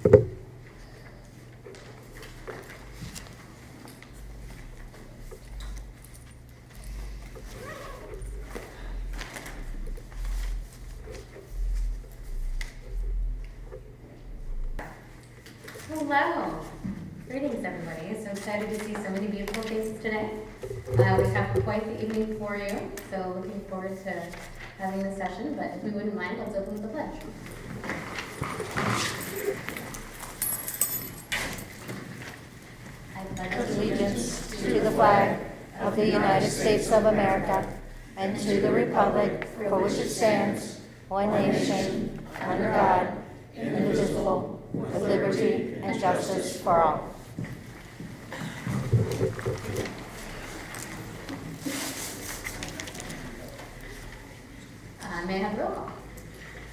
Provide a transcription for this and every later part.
Hello. Greetings, everybody. So excited to see so many beautiful faces today. We have quite the evening for you, so looking forward to having this session. But if we wouldn't mind, let's open with the pledge. I pledge Allegiance to the flag of the United States of America and to the republic for which it stands, one nation, under God, indivisible, with liberty and justice for all. May I have the roll call?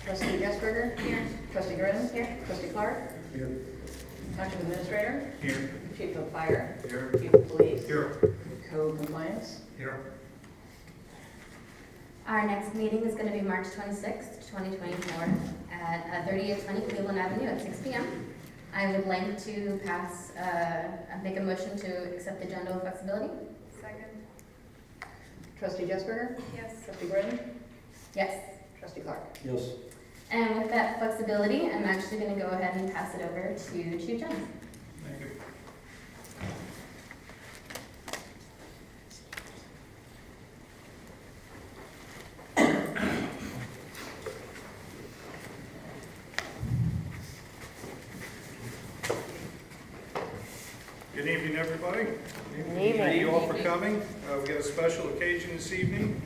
Trustee Jesberger? Here. Trustee Gordon? Here. Trustee Clark? Here. Township Administrator? Here. Chief of Fire? Here. Chief of Police? Here. Code Compliance? Here. Our next meeting is going to be March 26th, 2024 at 3820 Cleveland Avenue at 6 p.m. I would like to make a motion to accept the agenda with flexibility. Second. Trustee Jesberger? Yes. Trustee Gordon? Yes. Trustee Clark? Yes. And with that flexibility, I'm actually going to go ahead and pass it over to Chief Jones. Thank you. Good evening, everybody. Good Thank evening. you all for coming. We've got a special occasion this evening.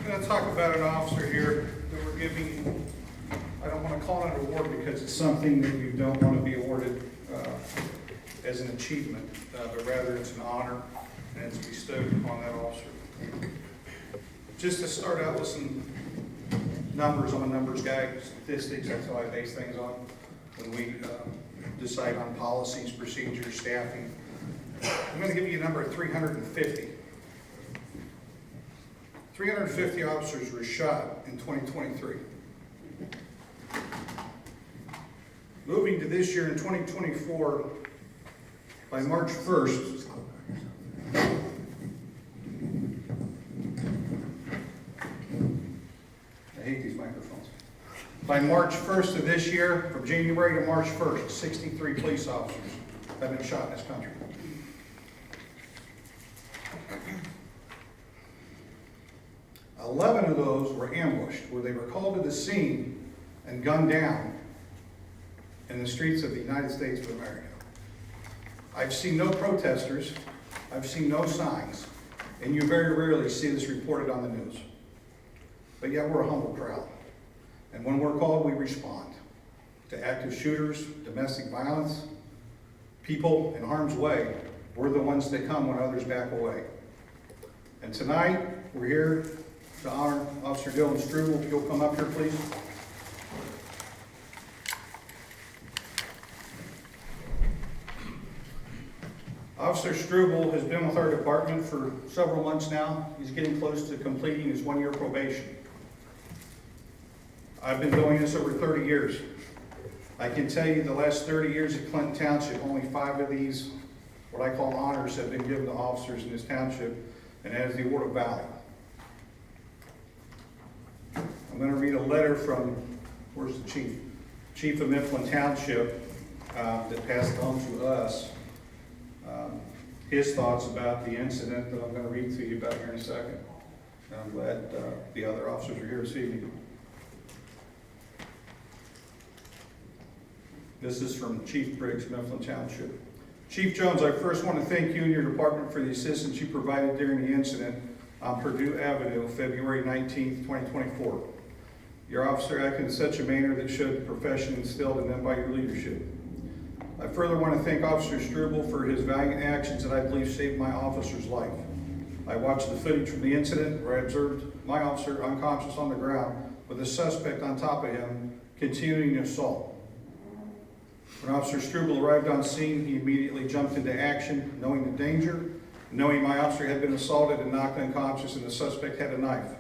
I'm going to talk about an officer here that we're giving, I don't want to call it an award because it's something that you don't want to be awarded as an achievement, but rather it's an honor and it's bestowed upon that officer. Just to start out with some numbers, I'm a numbers guy, statistics, that's how I base things on when we decide on policies, procedures, staffing. I'm going to give you a number of 350. 350 officers were shot in 2023. Moving to this year in 2024, by March 1st, I hate these microphones. By March 1st of this year, from January to March 1st, 63 police officers have been shot in this country. Eleven of those were ambushed, where they were called to the scene and gunned down in the streets of the United States of America. I've seen no protesters, I've seen no signs, and you very rarely see this reported on the news. But yet we're a humble crowd. And when we're called, we respond to active shooters, domestic violence, people in harm's way. We're the ones that come when others back away. And tonight, we're here to honor Officer Dylan Struble. If you'll come up here, please. Officer Struble has been with our department for several months now. He's getting close to completing his one-year probation. I've been doing this over 30 years. I can tell you the last 30 years at Clinton Township, only 5 of these, what I call honors, have been given to officers in this township, and that is the Award of Valor. I'm going to read a letter from, where's the chief? Chief of Mifflin Township that passed on to us. His thoughts about the incident that I'm going to read to you about here in a second. And I'm glad the other officers are here this evening. This is from Chief Briggs, Mifflin Township. Chief Jones, I first want to thank you and your department for the assistance you provided during the incident on Purdue Avenue, February 19th, 2024. Your officer acted in such a manner that showed the profession instilled in them by your leadership. I further want to thank Officer Struble for his valiant actions that I believe saved my officer's life. I watched the footage from the incident where I observed my officer unconscious on the ground with a suspect on top of him continuing the assault. When Officer Struble arrived on scene, he immediately jumped into action, knowing the danger, knowing my officer had been assaulted and knocked unconscious and the suspect had a knife.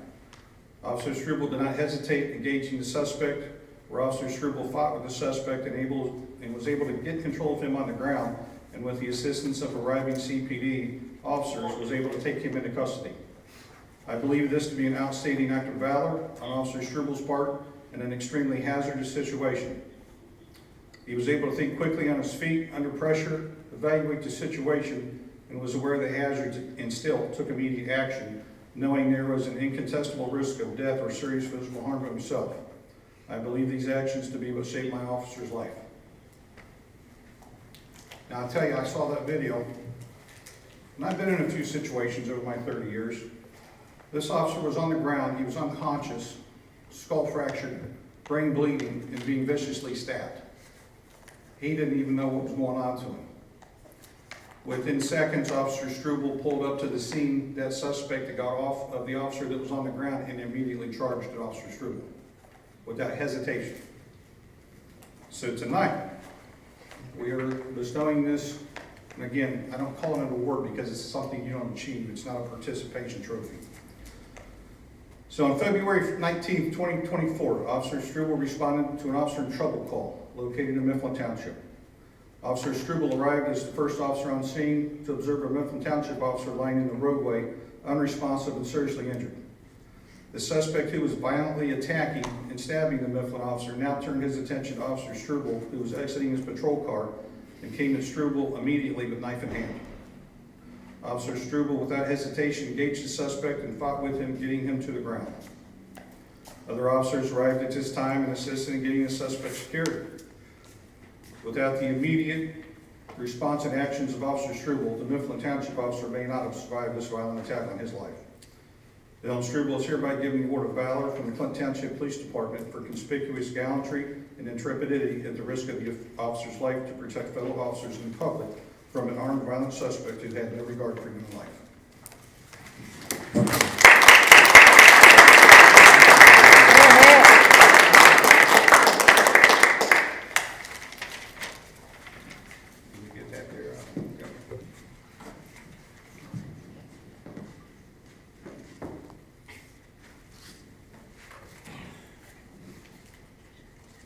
Officer Struble did not hesitate engaging the suspect, where Officer Struble fought with the suspect and was able to get control of him on the ground, and with the assistance of arriving CPD officers, was able to take him into custody. I believe this to be an outstanding act of valor on Officer Struble's part in an extremely hazardous situation. He was able to think quickly on his feet, under pressure, evaluate the situation, and was aware of the hazards and still took immediate action, knowing there was an incontestable risk of death or serious physical harm to himself. I believe these actions to be what saved my officer's life. Now, I'll tell you, I saw that video, and I've been in a few situations over my 30 years. This officer was on the ground, he was unconscious, skull fractured, brain bleeding, and being viciously stabbed. He didn't even know what was going on to him. Within seconds, Officer Struble pulled up to the scene. That suspect that got off of the officer that was on the ground and immediately charged at Officer Struble without hesitation. So tonight, we are bestowing this, and again, I don't call it an award because it's something you don't achieve. It's not a participation trophy. So on February 19th, 2024, Officer Struble responded to an officer in trouble call located in Mifflin Township. Officer Struble arrived as the first officer on scene to observe a Mifflin Township officer lying in the roadway, unresponsive and seriously injured. The suspect, who was violently attacking and stabbing the Mifflin officer, now turned his attention to Officer Struble, who was exiting his patrol car, and came at Struble immediately with knife in hand. Officer Struble, without hesitation, engaged the suspect and fought with him, getting him to the ground. Other officers arrived at this time and assisted in getting the suspect secured. Without the immediate response and actions of Officer Struble, the Mifflin Township officer may not have survived this violent attack on his life. Dylan Struble is hereby given the Award of Valor from the Clinton Township Police Department for conspicuous gallantry and intrepidity at the risk of the officer's life to protect fellow officers and the public from an armed violent suspect who had no regard for human life.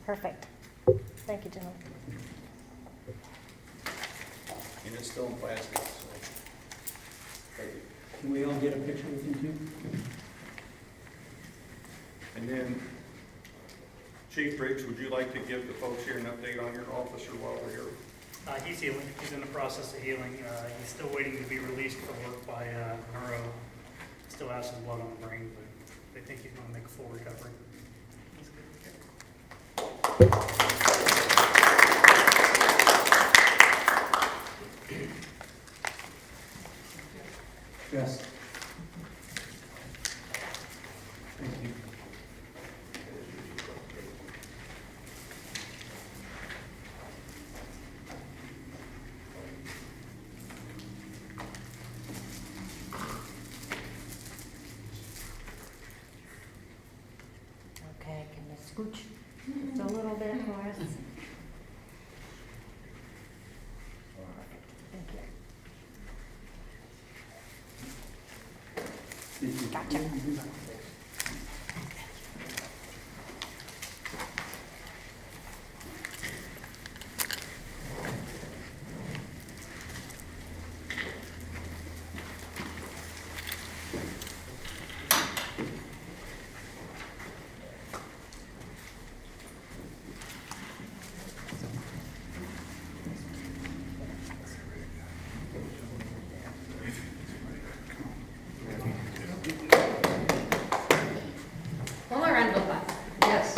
Perfect. Thank you, gentlemen. And it's still in plastic, so. Thank you. Can we all get a picture with you too? And then, Chief Briggs, would you like to give the folks here an update on your officer while we're here? He's healing. He's in the process of healing. He's still waiting to be released for work by neuro. Still has some blood on the brain, but they think he's going to make a full recovery. He's good to go. Yes. Thank you. Okay, can you scooch just a little bit for us? Thank you. Gotcha. One more round of applause. Yes.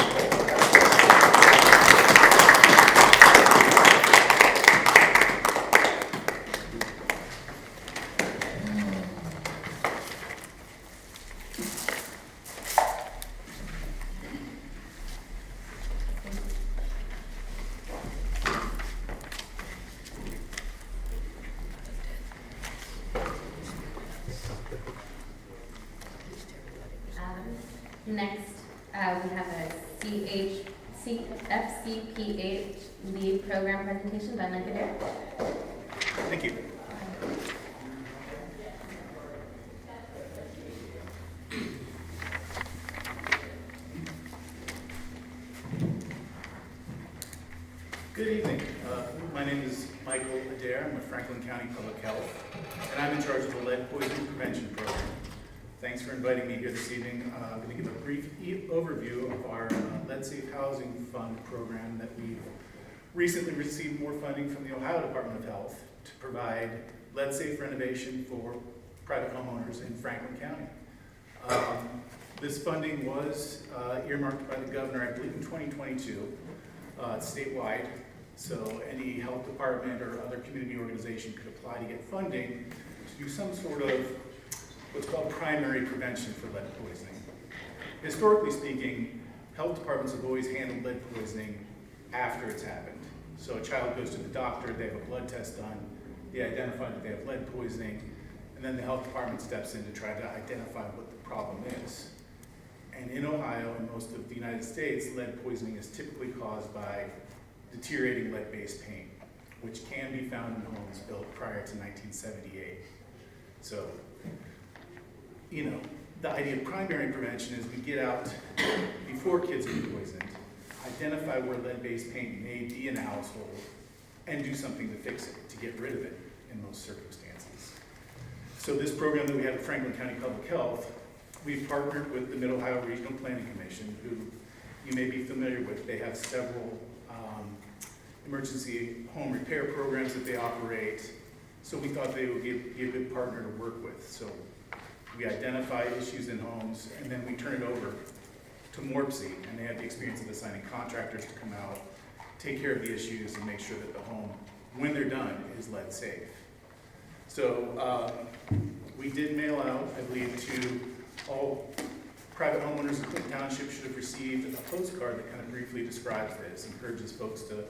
Next, we have a FCPH lead program presentation by Lincoln Dare. Thank you. Good evening. My name is Michael Adair. I'm with Franklin County Public Health, and I'm in charge of the lead poisoning prevention program. Thanks for inviting me here this evening. I'm going to give a brief overview of our Lead Safe Housing Fund program that we've recently received more funding from the Ohio Department of Health to provide lead safe renovation for private homeowners in Franklin County. This funding was earmarked by the governor, I believe, in 2022. It's statewide, so any health department or other community organization could apply to get funding to do some sort of what's called primary prevention for lead poisoning. Historically speaking, health departments have always handled lead poisoning after it's happened. So a child goes to the doctor, they have a blood test done, they identify that they have lead poisoning, and then the health department steps in to try to identify what the problem is. And in Ohio and most of the United States, lead poisoning is typically caused by deteriorating lead-based paint, which can be found in homes built prior to 1978. So, the idea of primary prevention is we get out before kids are poisoned, identify where lead-based paint may be in a household, and do something to fix it, to get rid of it in most circumstances. So this program that we have at Franklin County Public Health, we've partnered with the Mid-Ohio Regional Planning Commission, who you may be familiar with. They have several emergency home repair programs that they operate. So we thought they would be a good partner to work with. So we identify issues in homes, and then we turn it over to MORPC, and they have the experience of assigning contractors to come out, take care of the issues, and make sure that the home, when they're done, is lead safe. So we did mail out, I believe, to all private homeowners in Clinton Township should have received a postcard that kind of briefly describes this, encourages folks to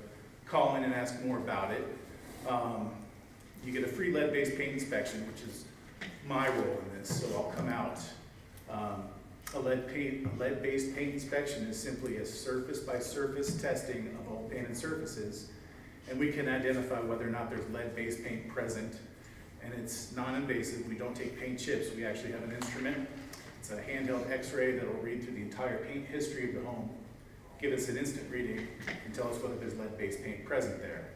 call in and ask more about it. You get a free lead-based paint inspection, which is my role in this, so I'll come out. A lead-based paint inspection is simply a surface-by-surface testing of all painted surfaces, and we can identify whether or not there's lead-based paint present, and it's non-invasive. We don't take paint chips. We actually have an instrument. It's a handheld x-ray that'll read through the entire paint history of the home, give us an instant reading, and tell us whether there's lead-based paint present there.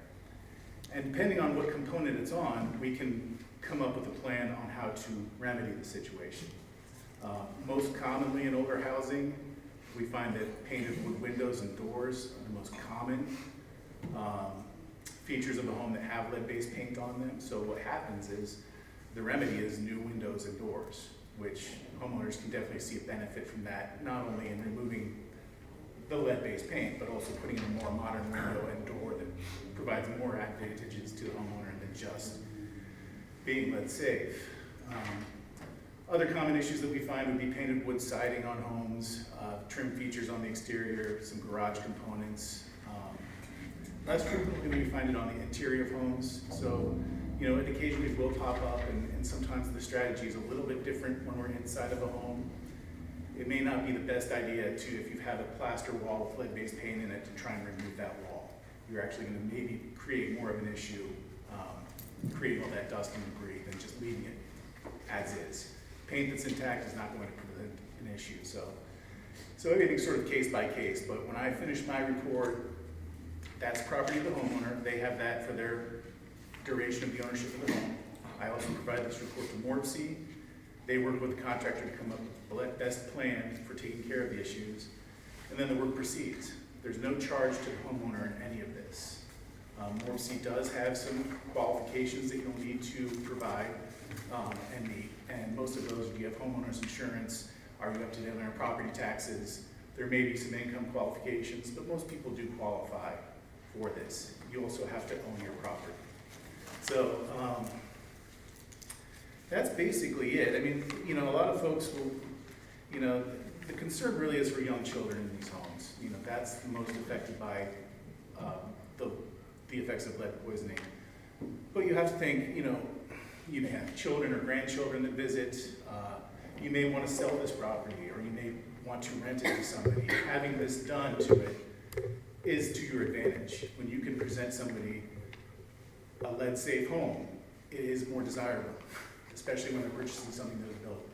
And depending on what component it's on, we can come up with a plan on how to remedy the situation. Most commonly in older housing, we find that painted wood windows and doors are the most common features of a home that have lead-based paint on them. So what happens is the remedy is new windows and doors, which homeowners can definitely see a benefit from that, not only in removing the lead-based paint, but also putting in a more modern window and door that provides more advantages to the homeowner than just being lead safe. Other common issues that we find would be painted wood siding on homes, trim features on the exterior, some garage components. Less frequently we find it on the interior of homes. So, it occasionally will pop up, and sometimes the strategy is a little bit different when we're inside of a home. It may not be the best idea to, if you have a plaster wall with lead-based paint in it, to try and remove that wall. You're actually going to maybe create more of an issue, creating all that dust and debris than just leaving it as is. Paint that's intact is not going to present an issue. So everything's sort of case by case, but when I finish my report, that's property of the homeowner. They have that for their duration of the ownership of the home. I also provide this report to MORPC. They work with the contractor to come up with the best plan for taking care of the issues, and then the work proceeds. There's no charge to the homeowner in any of this. MORPC does have some qualifications that you'll need to provide and meet, and most of those, do you have homeowners insurance? Are you up to date on your property taxes? There may be some income qualifications, but most people do qualify for this. You also have to own your property. So that's basically it. I mean, a lot of folks will, the concern really is for young children in these homes. That's the most affected by the effects of lead poisoning. But you have to think, you may have children or grandchildren that visit. You may want to sell this property, or you may want to rent it to somebody. Having this done to it is to your advantage. When you can present somebody a lead-safe home, it is more desirable, especially when they're purchasing something that was built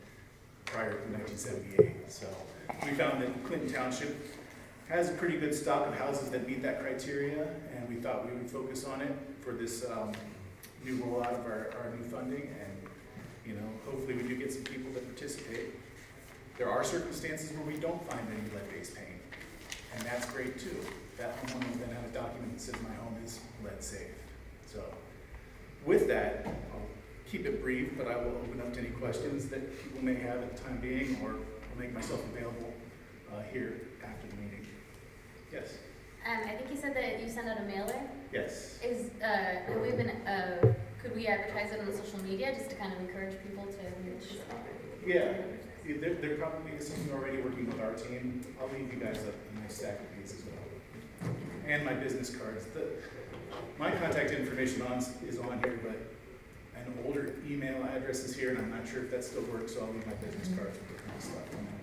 prior to 1978. So we found that in Clinton Township, has a pretty good stock of houses that meet that criteria, and we thought we would focus on it for this new rollout of our new funding, and hopefully we do get some people that participate. There are circumstances where we don't find any lead-based paint, and that's great too. That homeowner will then have a document that says my home is lead safe. So with that, I'll keep it brief, but I will open up to any questions that people may have at the time being, or I'll make myself available here after the meeting. Yes? I think you said that you sent out a mailer. Yes. Have we been, could we advertise it on social media just to kind of encourage people to participate? Yeah, there probably is something already working with our team. I'll leave you guys a nice stack of these as well. And my business cards. My contact information is on here, but an older email address is here, and I'm not sure if that still works, so I'll leave my business cards with the current stuff on that.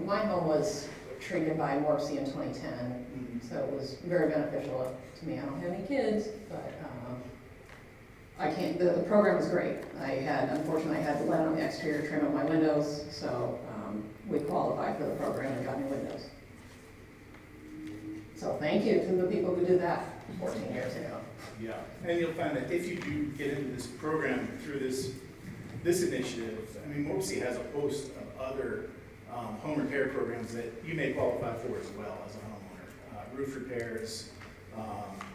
My home was treated by Morpsey in 2010, so it was very beneficial to me. I don't have any kids, but I can't. The program was great. Unfortunately, I had the lead on the exterior trim of my windows, so we qualified for the program and got new windows. So thank you to the people who did that 14 years ago. Yeah, and you'll find that if you do get into this program through this initiative, I mean, Morpsey has a host of other home repair programs that you may qualify for as well as a homeowner. Roof repairs,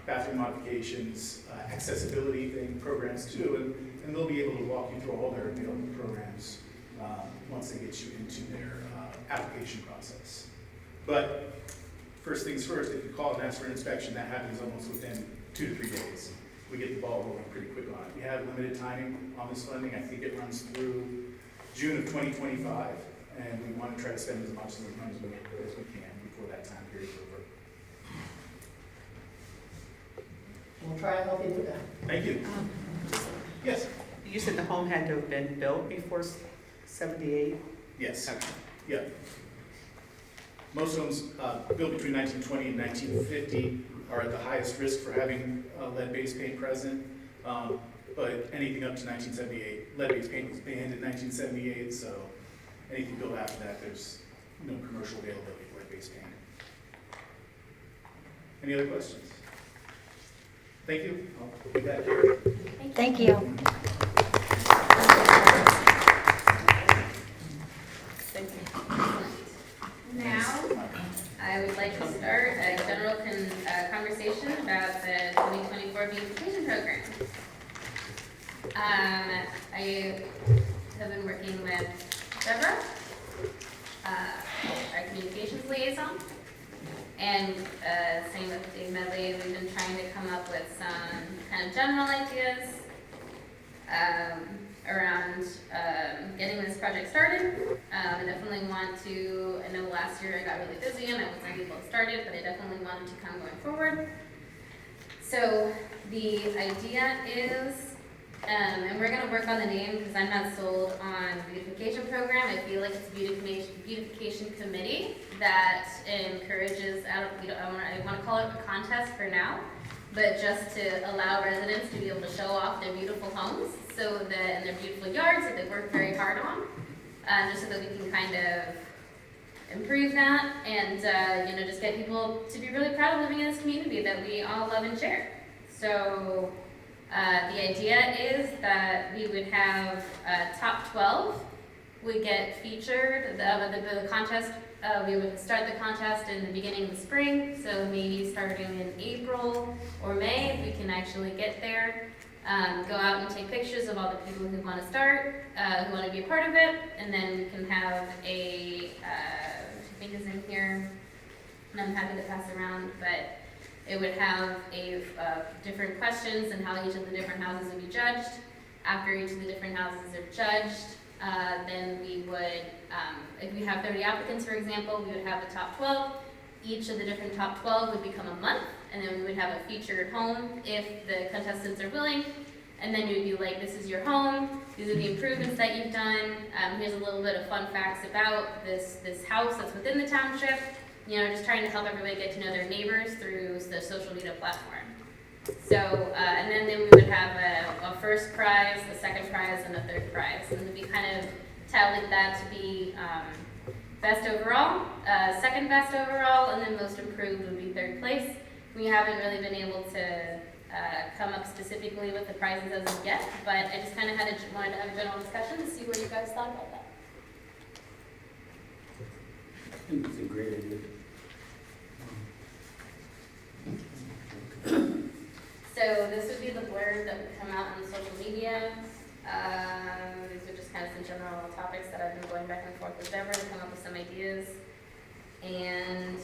bathroom modifications, accessibility programs too, and they'll be able to walk you through all their available programs once they get you into their application process. But first things first, if you call and ask for an inspection, that happens almost within 2 to 3 days. We get the ball rolling pretty quick on it. We have limited timing on this funding. I think it runs through June of 2025, and we want to try to spend as much of the money as we can before that time period is over. We'll try and help you do that. Thank you. Yes? You said the home had to have been built before 78? Yes. Yeah. Most homes built between 1920 and 1950 are at the highest risk for having lead-based paint present, but anything up to 1978, lead-based paint was banned in 1978, so anything built after that, there's no commercial availability of lead-based paint. Any other questions? Thank you. I'll be back here. Thank you. Thank you. Now, I would like to start a general conversation about the 2024 beautification program. I have been working with Deborah, our communications liaison, and same with Dave Medley. We've been trying to come up with some kind of general ideas around getting this project started. I definitely want to, I know last year I got really busy and I wasn't able to start it, but I definitely wanted to come going forward. So the idea is, and we're going to work on the name because I'm not sold on beautification program. I feel like it's a beautification committee that encourages, I want to call it a contest for now, but just to allow residents to be able to show off their beautiful homes and their beautiful yards that they work very hard on, just so that we can kind of improve that and just get people to be really proud of living in this community that we all love and share. So the idea is that we would have top 12 would get featured. The contest, we would start the contest in the beginning of the spring, so maybe starting in April or May, if we can actually get there. Go out and take pictures of all the people who want to start, who want to be a part of it, and then we can have I think is in here, and I'm happy to pass around, but it would have different questions and how each of the different houses would be judged. After each of the different houses are judged, then we would, if we have 30 applicants, for example, we would have the top 12. Each of the different top 12 would become a month, and then we would have a featured home if the contestants are willing. And then you'd be like, this is your home, these are the improvements that you've done. Here's a little bit of fun facts about this house that's within the township. Just trying to help everybody get to know their neighbors through the social media platform. So, and then we would have a first prize, a second prize, and a third prize. And we kind of tallied that to be best overall, second best overall, and then most improved would be third place. We haven't really been able to come up specifically with the prizes as of yet, but I just kind of wanted to have a general discussion to see what you guys thought about that. I think it's a great idea. So this would be the blurb that would come out on social media. These are just kind of some general topics that I've been going back and forth with Deborah to come up with some ideas. And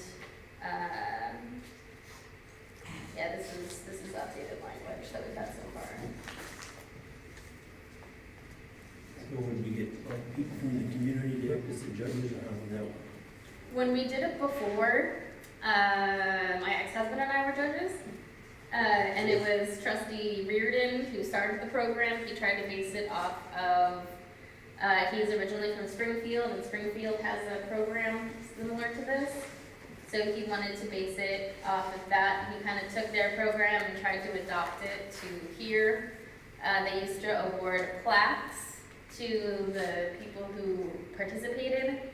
yeah, this is updated language that we've had so far. So would we get like people from the community to act as the judges or how would that work? When we did it before, my ex-husband and I were judges. And it was Trustee Reardon who started the program. He tried to base it off of, he's originally from Springfield, and Springfield has a program similar to this. So he wanted to base it off of that. He kind of took their program and tried to adopt it to here. They used to award plaques to the people who participated,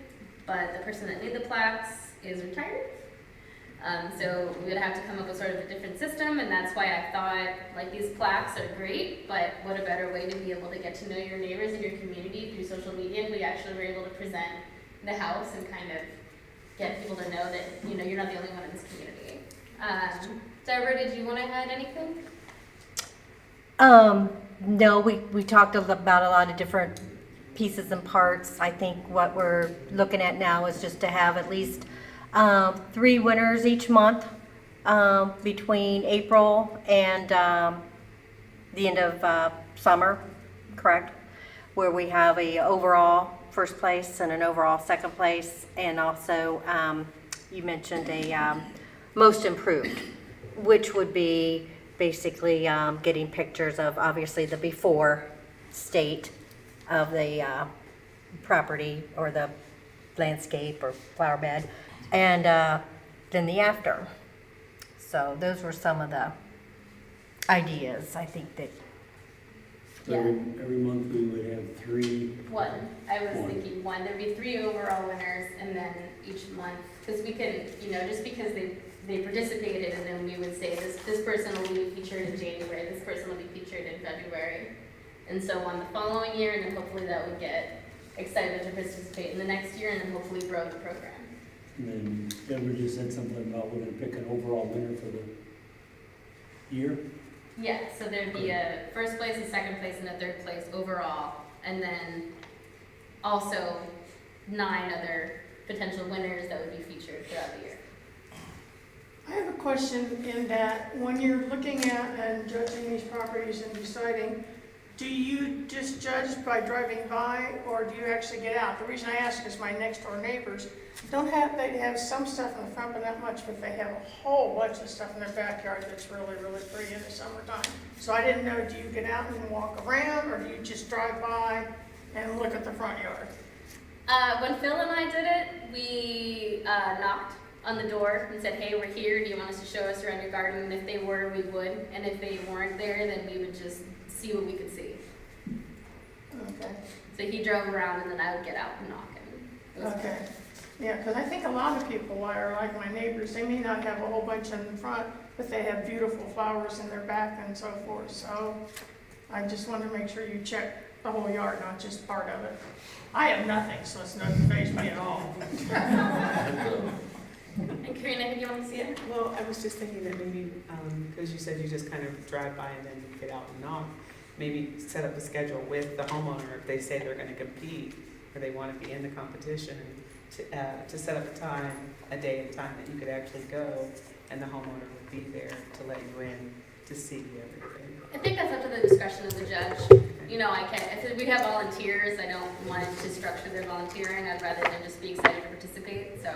but the person that made the plaques is retired. So we would have to come up with sort of a different system, and that's why I thought, like, these plaques are great, but what a better way to be able to get to know your neighbors and your community through social media. And we actually were able to present the house and kind of get people to know that, you know, you're not the only one in this community. Deborah, did you want to add anything? No, we talked about a lot of different pieces and parts. I think what we're looking at now is just to have at least 3 winners each month between April and the end of summer, correct? Where we have a overall first place and an overall second place, and also you mentioned a most improved, which would be basically getting pictures of obviously the before state of the property or the landscape or flower bed, and then the after. So those were some of the ideas, I think, that Every month we would have 3. One. I was One. thinking one. There'd be 3 overall winners, and then each month, because we can, you know, just because they participated, and then we would say this person will be featured in January, this person will be featured in February, and so on the following year, and then hopefully that would get excited to participate in the next year, and then hopefully grow the program. And then Deborah just said something about we're gonna pick an overall winner for the year. Yeah, so there'd be a first place, a second place, and a third place overall, and then also 9 other potential winners that would be featured throughout the year. I have a question in that when you're looking at and judging these properties and deciding, do you just judge by driving by, or do you actually get out? The reason I ask is my next door neighbors they have some stuff in the front, but not much, but they have a whole bunch of stuff in their backyard that's really, really pretty in the summertime. So I didn't know, do you get out and walk around, or do you just drive by and look at the front yard? When Phil and I did it, we knocked on the door and said, hey, we're here, do you want us to show us around your garden? And if they were, we would, and if they weren't there, then we would just see what we could see. Okay. So he drove around, and then I would get out and knock. And it was Okay. Yeah, because I think a lot of people are like my neighbors. They may not have a whole bunch in front, but they have beautiful flowers in their back and so forth. So I just wanted to make sure you check the whole yard, not just part of it. I have nothing, so it's not faze me at all. And Karina, did you want to see it? Well, I was just thinking that maybe, because you said you just kind of drive by and then get out and knock, maybe set up a schedule with the homeowner if they say they're going to compete or they want to be in the competition, to set up a day and time that you could actually go and the homeowner would be there to let you in to see everything. I think that's up to the discretion of the judge. You know, if we have volunteers, I don't want to structure their volunteering. I'd rather them just be excited to participate. So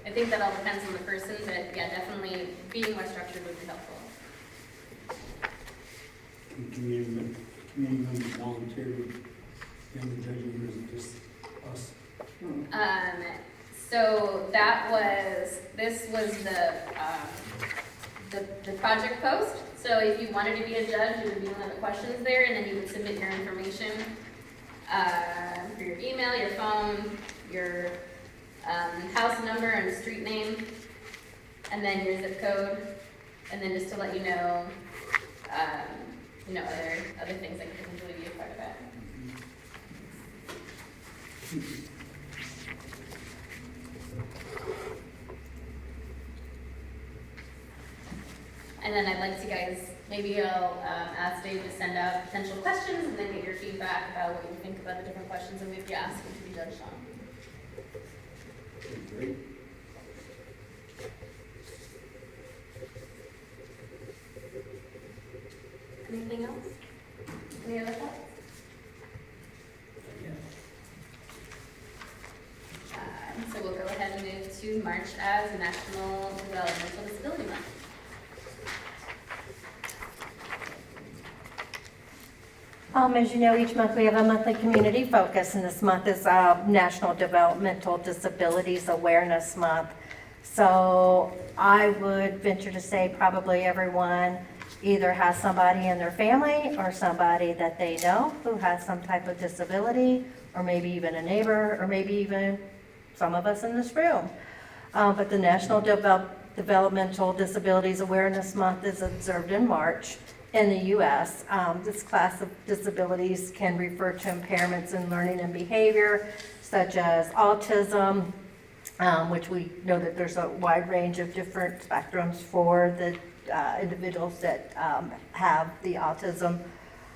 I think that all depends on the person, but yeah, definitely being more structured would be helpful. Can community members volunteer in the judging, or is it just us? So this was the project post. So if you wanted to be a judge, you would be one of the questions there, and then you would submit your information for your email, your phone, your house number and street name, and then your zip code, and then just to let you know, other things that could potentially be a part of it. And then I'd like to guys, maybe I'll ask Dave to send out potential questions and then get your feedback about what you think about the different questions that we've asked you to be judged on. Great. Anything else? Any other thoughts? So we'll go ahead and move to March as National Developmental Disability Month. As you know, each month we have a monthly community focus, and this month is National Developmental Disabilities Awareness Month. So I would venture to say probably everyone either has somebody in their family or somebody that they know who has some type of disability, or maybe even a neighbor, or maybe even some of us in this room. But the National Developmental Disabilities Awareness Month is observed in March in the U.S. This class of disabilities can refer to impairments in learning and behavior, such as autism, which we know that there's a wide range of different spectrums for the individuals that have the autism,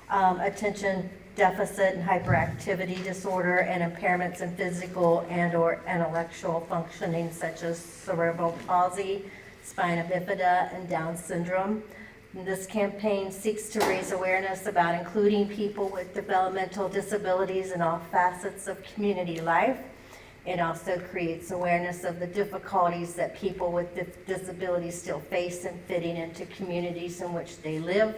attention deficit and hyperactivity disorder, and impairments in physical and or intellectual functioning, such as cerebral palsy, spina bifida, and Down syndrome. This campaign seeks to raise awareness about including people with developmental disabilities in all facets of community life. It also creates awareness of the difficulties that people with disabilities still face in fitting into communities in which they live.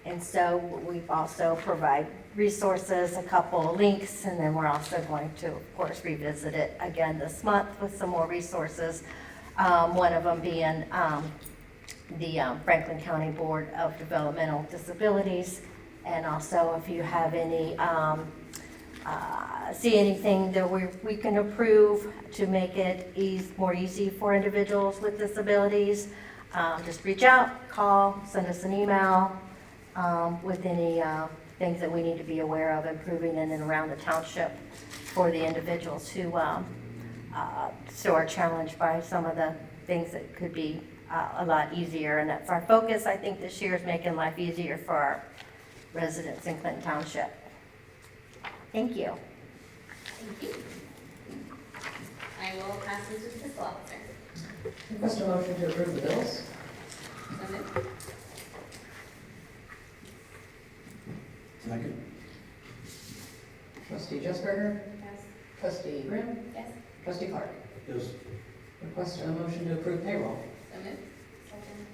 And so we've also provide resources, a couple of links, and then we're also going to, of course, revisit it again this month with some more resources. One of them being the Franklin County Board of Developmental Disabilities. And also if you have any, see anything that we can approve to make it more easy for individuals with disabilities, just reach out, call, send us an email with any things that we need to be aware of improving in and around the township for the individuals who so are challenged by some of the things that could be a lot easier. And that's our focus, I think, this year, is making life easier for our residents in Clinton Township. Thank you. Thank you. I will pass this to the fiscal officer. Request a motion to approve the bills. So moved. Second. Trustee Jesberger, Yes. trustee Grimm, Yes. trustee Clark. Yes. Request a motion to approve payroll. So moved. Second.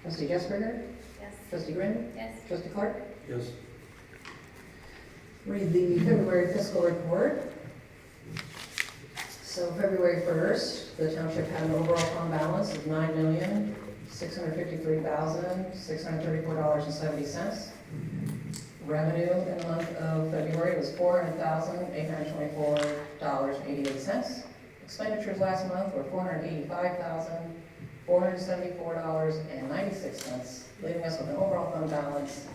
Trustee Jesberger, Yes. trustee Grimm, Yes. trustee Clark. Yes. Read the February fiscal report. So February 1st, the township had an overall fund balance of $9,653,634.70. Revenue in the month of February was $400,824.88. Expenditures last month were $485,474.96, leaving us with an overall fund balance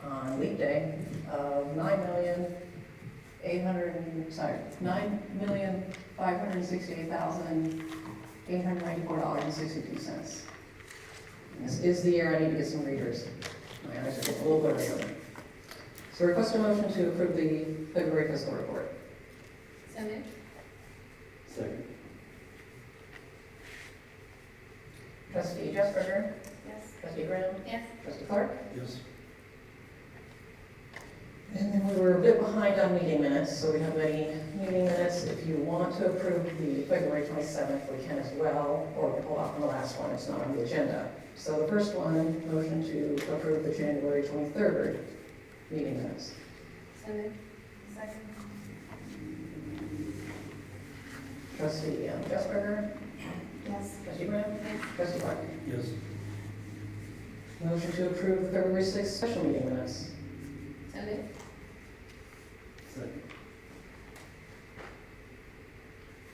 on weekday of $9,568,894.62. This is the year I need to get some readers. My eyes are getting a little blurry on me. So request a motion to approve the February fiscal report. So moved. Second. Trustee Jesberger, Yes. trustee Graham, Yes. trustee Clark. Yes. And then we were a bit behind on meeting minutes, so we have any meeting minutes. If you want to approve the February 27th, we can as well, or we pull off on the last one, it's not on the agenda. So the first one, motion to approve the January 23rd meeting minutes. So moved. Second. Trustee Jesberger, Yes. trustee Graham, Yes. trustee Clark. Yes. Motion to approve the February 6th special meeting minutes. So moved. Second.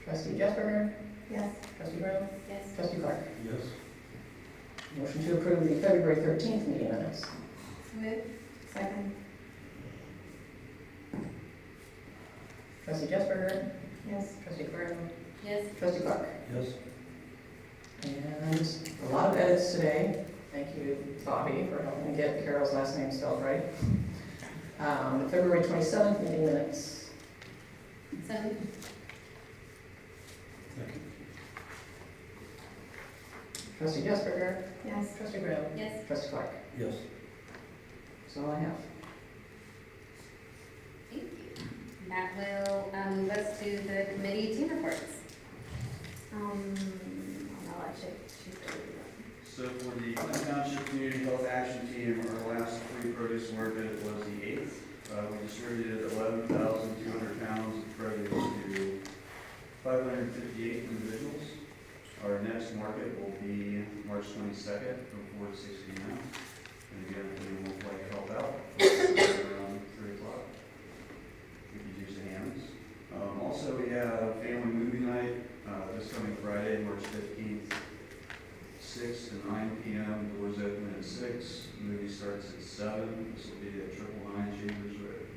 Trustee Jesberger, Yes. trustee Brown, Yes. trustee Clark. Yes. Motion to approve the February 13th meeting minutes. Move. Second. Trustee Jesberger, Yes. trustee Brown, Yes. trustee Clark. Yes. And a lot of edits today. Thank you, Bobby, for helping me get Carol's last name spelled right. The February 27th meeting minutes. So, Second. Trustee Jesberger, yes. trustee Brown, Yes. trustee Clark. Yes. That's all I have. Thank you. That will move us to the committee team reports. I'll let you do that. So for the Clinton Township Community Health Action Team, our last free produce market was the 8th. We distributed 11,200 pounds of produce to 558 individuals. Our next market will be March 22nd from 4 to 6 p.m. And again, if anyone would like to help out, around 3 o'clock. We could use the hands. Also, we have family movie night this coming Friday, March 15th. 6 to 9 p.m. Doors open at 6. Movie starts at 7. This will be at 999 Chambers Road.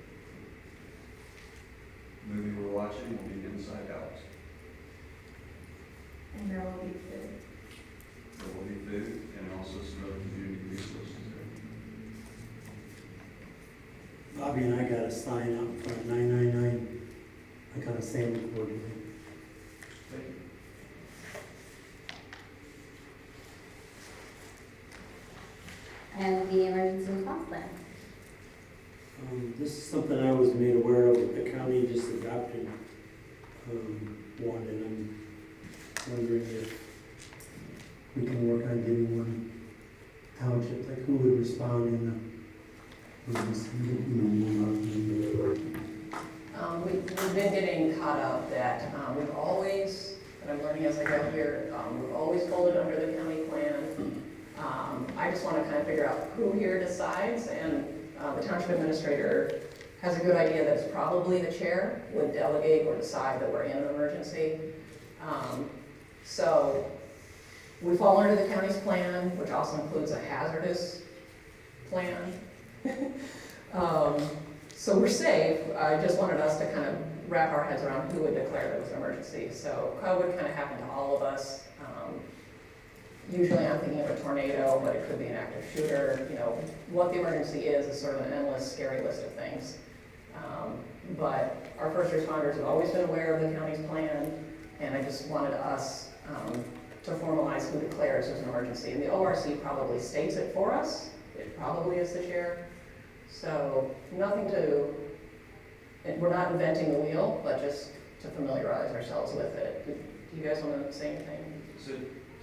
Movie we're watching will be Inside Out. And there will be food. There will be food and also some other community resources there. Bobby and I got a sign up for 999. I got a sandwich board with it. Thank you. And the emergency response plan. This is something I was made aware of, that the county just adopted one, and I'm wondering if we can work on getting one township, like who would respond in the emergency. We've been getting caught up that we've always, and I'm learning as I go here, we've always folded under the county plan. I just want to kind of figure out who here decides, and the township administrator has a good idea that it's probably the chair would delegate or decide that we're in an emergency. So we fall under the county's plan, which also includes a hazardous plan. So we're safe. I just wanted us to kind of wrap our heads around who would declare that it was an emergency. So COVID kind of happened to all of us. Usually I'm thinking of a tornado, but it could be an active shooter. You know, what the emergency is sort of an endless, scary list of things. But our first responders have always been aware of the county's plan, and I just wanted us to formalize who declares as an emergency. And the ORC probably states it for us. It probably is the chair. So nothing to, we're not inventing the wheel, but just to familiarize ourselves with it. Do you guys want to say anything? So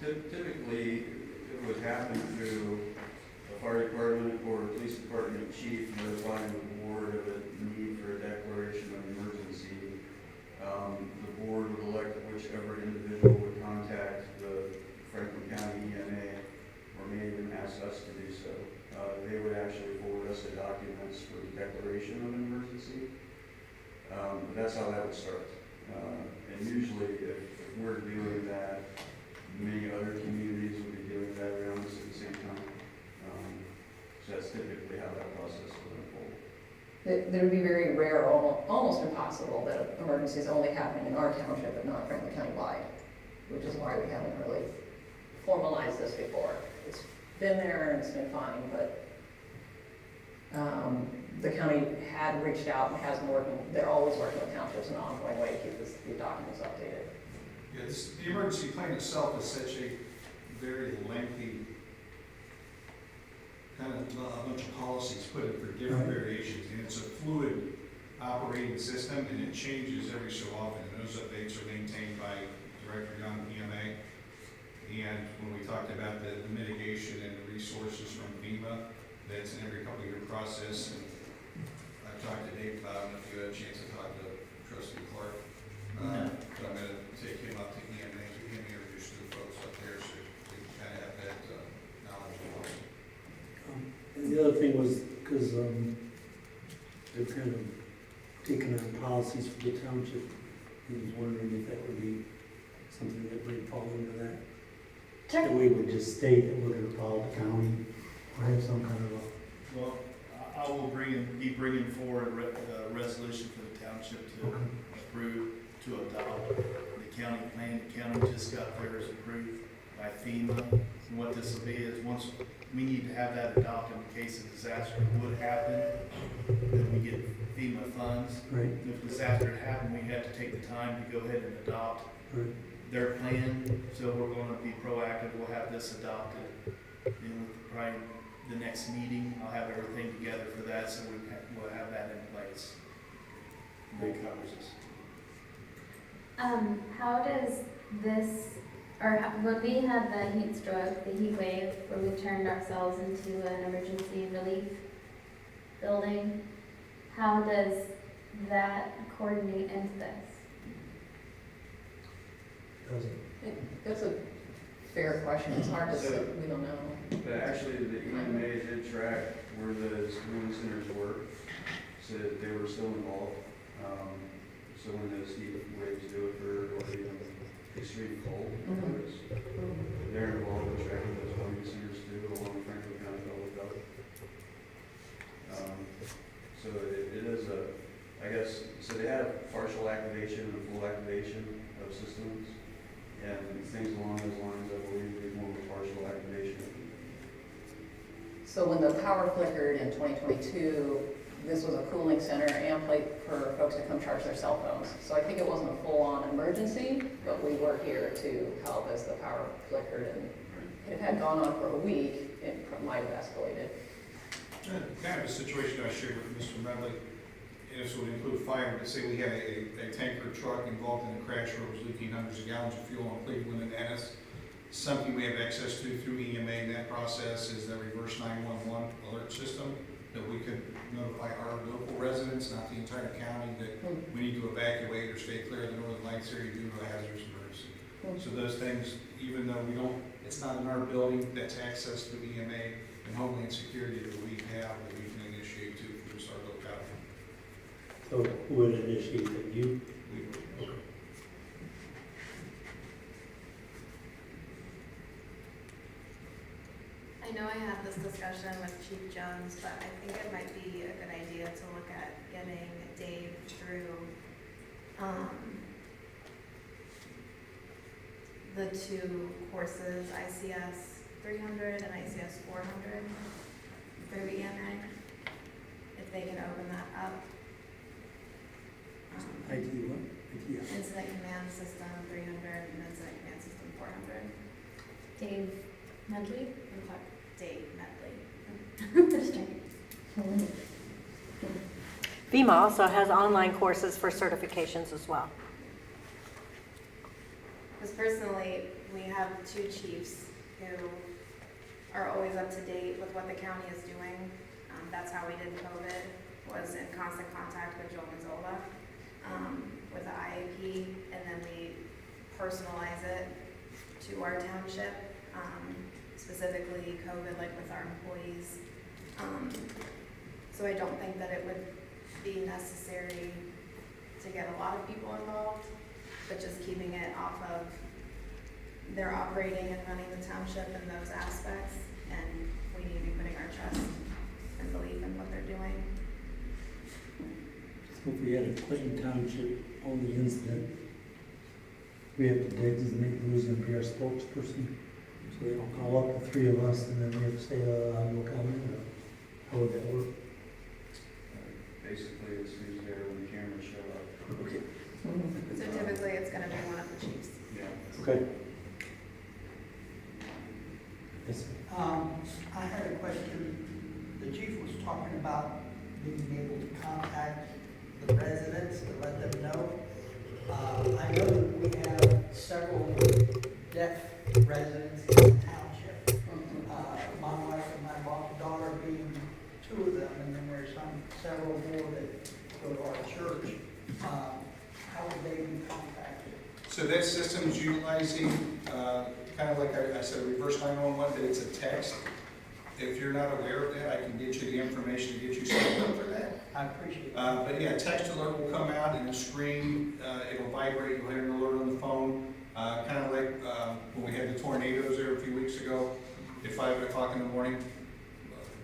typically, it would happen through a fire department or a police department chief notifying the board of a need for a declaration of emergency. The board would elect whichever individual would contact the Franklin County EMA, or may even ask us to do so. They would actually forward us the documents for the declaration of an emergency. But that's how that would start. And usually, if we're doing that, many other communities would be doing that around us at the same time. So that's typically how that process would unfold. It would be very rare, almost impossible, that an emergency is only happening in our township but not Franklin County wide, which is why we haven't really formalized this before. It's been there and it's been fine, but the county had reached out and has been working, they're always working with townships in an ongoing way to keep the documents updated. Yeah, the emergency plan itself is such a very lengthy, kind of a bunch of policies put in for different variations, and it's a fluid operating system, and it changes every so often, and those updates are maintained by Director Young, EMA. And when we talked about the mitigation and the resources from FEMA, that's an every couple year process, and I've talked to Dave about it, if you had a chance to talk to Trustee Clark. But I'm going to take him up to EMA, get him introduced to the folks up there, so we can kind of have that knowledge of us. And the other thing was, because they've kind of taken on policies for the township He was wondering if that would be something that would fall into that. Sure. That we would just state that we're gonna follow the county, or have some kind of a, Well, I will be bringing forward a resolution for the township to okay, approve, to adopt the county plan. The county just got theirs approved by FEMA. And what this will be is, once, we need to have that adopted in case a disaster would happen, then we get FEMA funds. right, If disaster happened, we have to take the time to go ahead and adopt right. their plan. So we're going to be proactive. We'll have this adopted in probably the next meeting. I'll have everything together for that, so we'll have that in place. And that covers us. How does this, when we had the heat stroke, the heat wave, where we turned ourselves into an emergency relief building, how does that coordinate into this? Doesn't, That's a fair question, it's hard to say, we don't know. But actually, the EMA did track where the screening centers were, so that they were still involved. So when those heat waves do occur, or the extreme cold, they're involved in tracking those screening centers too, along with Franklin County Public Health. So it is a, I guess, so they have partial activation and full activation of systems, and things along those lines, I believe, is more of a partial activation. So when the power flickered in 2022, this was a cooling center and place for folks to come charge their cell phones. So I think it wasn't a full-on emergency, but we were here to help as the power flickered. And if it had gone on for a week, it might have escalated. Kind of a situation I shared with Mr. Medley, and this would include fire, but say we had a tanker truck involved in a crash where it was leaking hundreds of gallons of fuel on Cleveland and Ennis. Something we have access to through EMA in that process is the reverse 911 alert system that we could notify our local residents, not the entire county, that we need to evacuate or stay clear of the Northern Lights area due to a hazardous emergency. So those things, even though we don't, it's not in our building, that's access to EMA and Homeland Security that we have, that we can initiate to for just our locality. so who would initiate that, you? We would. I know I had this discussion with Chief Jones, but I think it might be a good idea to look at getting Dave through the two courses, ICS 300 and ICS 400 through EMA, if they can open that up. IT what? IT, Incident Command System 300 and Incident Command System 400. Dave Medley? Dave Medley. Just checking. FEMA also has online courses for certifications as well. Because personally, we have two chiefs who are always up to date with what the county is doing. That's how we did COVID, was in constant contact with Joe Mazzola with the IAP, and then we personalize it to our township, specifically COVID, like with our employees. So I don't think that it would be necessary to get a lot of people involved, but just keeping it off of their operating and running the township in those aspects, and we need to be putting our trust and belief in what they're doing. So if we had a Clinton Township only incident, we have to designate who's gonna be our spokesperson. So they don't call up the three of us and then we have to say, no comment, or how would that work? Basically, it's who's there when the cameras show up. Okay. So typically, it's gonna be one of the chiefs. Yeah. Okay. Yes, sir. I had a question. The chief was talking about being able to contact the residents to let them know. I know that we have several deaf residents in the township. My wife and my daughter being two of them, and then there's several more that go to our church. How would they be contacted? So that system's utilizing, kind of like I said, reverse 911, that it's a text. If you're not aware of that, I can get you the information to get you set up for that. I appreciate it. But yeah, text alert will come out and a screen, it'll vibrate, you'll hear an alert on the phone. Kind of like when we had the tornadoes there a few weeks ago at 5 o'clock in the morning.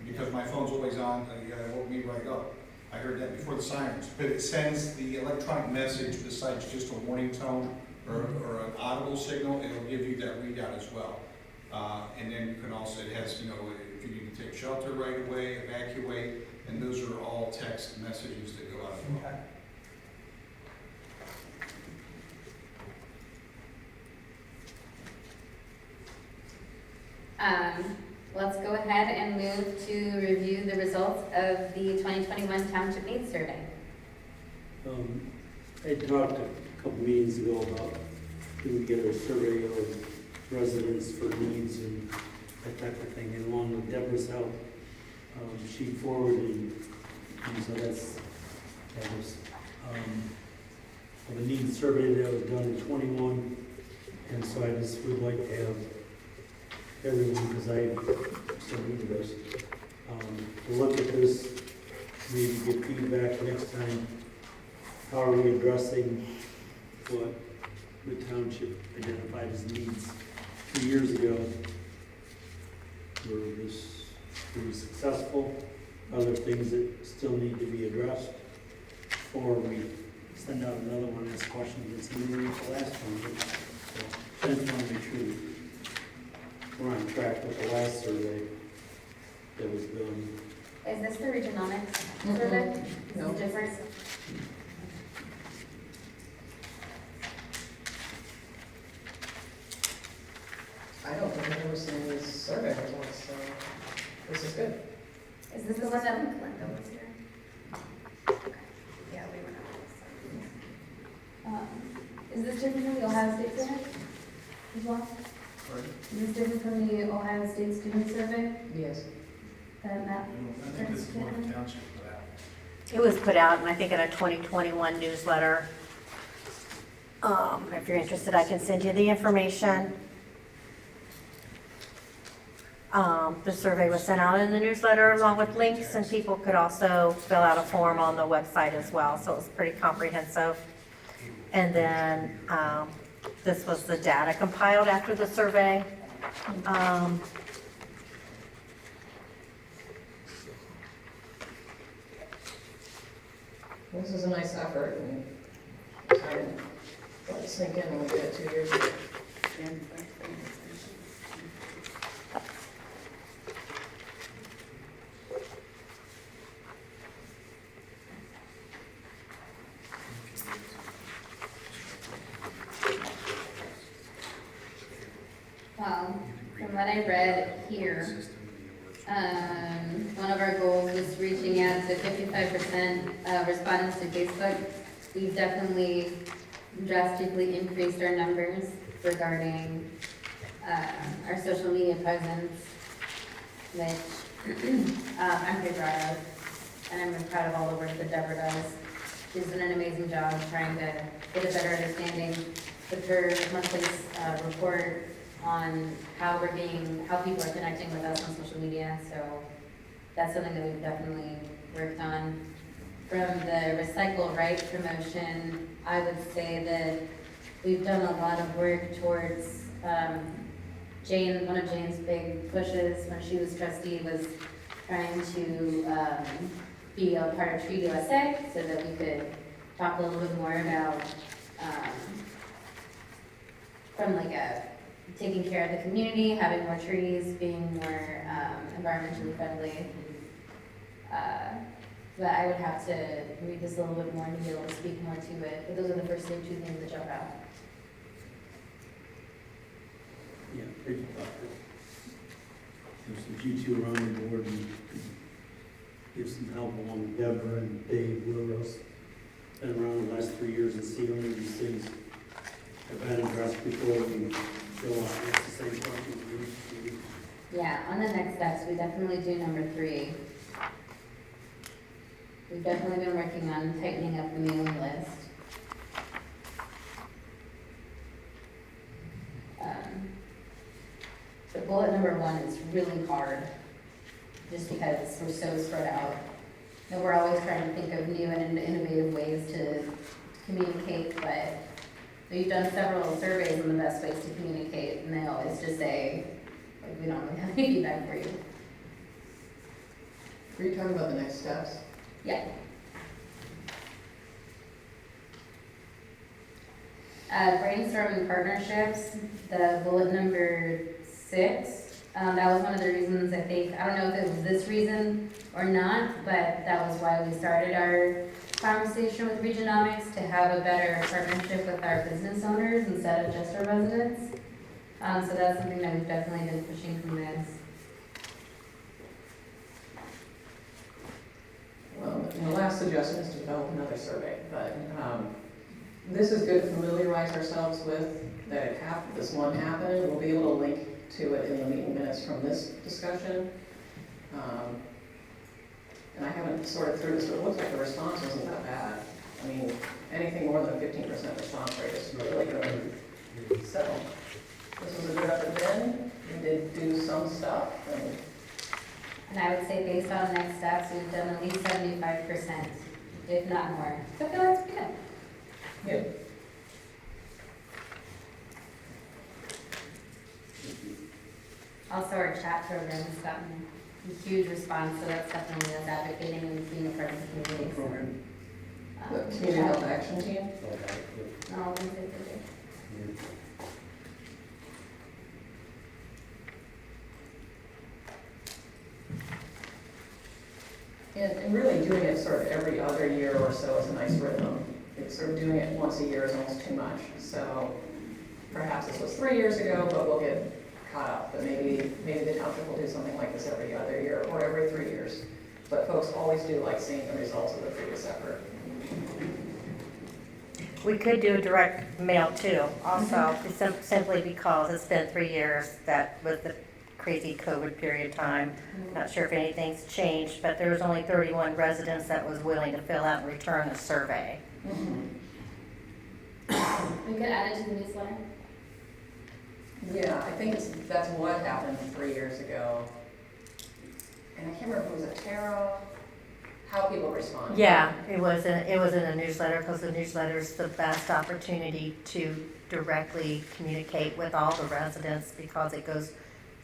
Because my phone's always on, it woke me right up. I heard that before the sirens. But it sends the electronic message besides just a warning tone or an audible signal, it'll give you that readout as well. And then you can also, it has, you know, if you need to take shelter right away, evacuate, and those are all text messages that go out as well. Okay. Let's go ahead and move to review the results of the 2021 Township Needs Survey. I talked a couple meetings ago about putting together a survey of residents for needs and that type of thing, and along with Deborah's help, she forwarded, and so that was a needs survey that was done in 21, and so I just would like to have everyone, because I still need this, to look at this, maybe get feedback next time. How are we addressing what the township identified as needs 2 years ago? Were this pretty successful? Are there things that still need to be addressed? Or we send out another one that's questions that's similar to the last one? So I just want to make sure we're on track with the last survey that was done. Is this the Regionomics survey? No. Is it different? I don't think I've ever seen these survey results, so this is good. Is this the one that, Linda was here. Okay. Yeah, we were not. is this different from the Ohio State survey as well? Is this different from the Ohio State student survey? Yes. That map? I think this is one the township put out. It was put out, and I think in a 2021 newsletter. If you're interested, I can send you the information. The survey was sent out in the newsletter along with links, and people could also fill out a form on the website as well, so it was pretty comprehensive. And then this was the data compiled after the survey. This is a nice effort, and I didn't let it sink in when we did it 2 years ago. Well, from what I read here, one of our goals was reaching out to 55% of respondents to Facebook. We've definitely drastically increased our numbers regarding our social media presence, which I'm pretty proud of, and I'm proud of all the work that Deborah does. She's done an amazing job trying to get a better understanding with her monthly report on how people are connecting with us on social media. So that's something that we've definitely worked on. From the Recycle Right promotion, I would say that we've done a lot of work towards Jane. One of Jane's big pushes when she was trustee was trying to be a part of Treat USA so that we could talk a little bit more about from like taking care of the community, having more trees, being more environmentally friendly. But I would have to read this a little bit more to be able to speak more to it. But those are the first two things that jump out. Yeah, pretty thoughtful. If you two are on the board and could give some help along with Deborah and Dave Wilrose, been around the last 3 years and see how many of these things have been addressed before we go on. It's the same question. Yeah, on the next steps, we definitely do number 3. We've definitely been working on tightening up the mailing list. The bullet number 1 is really hard, just because we're so spread out. And we're always trying to think of new and innovative ways to communicate, but we've done several surveys on the best ways to communicate, and they always just say, like, we don't really have any feedback for you. Were you talking about the next steps? Yeah. Brainstorming partnerships, the bullet number 6, that was one of the reasons I think, I don't know if it was this reason or not, but that was why we started our conversation with Regionomics, to have a better partnership with our business owners instead of just our residents. So that's something that we've definitely been pushing from this. Well, and the last suggestion is to develop another survey, but this is good to familiarize ourselves with, that if this one happened, we'll be able to link to it in the meeting minutes from this discussion. And I haven't sorted through this, but it looks like the response wasn't that bad. I mean, anything more than a 15% response rate is really good. So, this was a good effort then. We did do some stuff, And I would say based on next steps, we've done at least 75%, if not more. So I feel that's pretty good. Good. Also, our chat program has gotten a huge response, so that's definitely us advocating and being a part of the community. So, Program. The Community Health Action Team. No, Wednesday, Thursday. And really doing it sort of every other year or so is a nice rhythm. It's sort of doing it once a year is almost too much. So perhaps this was 3 years ago, but we'll get caught up. But maybe the township will do something like this every other year or every 3 years. But folks always do like seeing the results of the previous effort. We could do direct mail too, also, simply because it's been 3 years that with the crazy COVID period of time. Not sure if anything's changed, but there was only 31 residents that was willing to fill out and return a survey. We could add it to the newsletter. Yeah, I think that's what happened 3 years ago. And I can't remember if it was a tarot, how people respond. Yeah, it was in a newsletter, because the newsletter is the best opportunity to directly communicate with all the residents, because it goes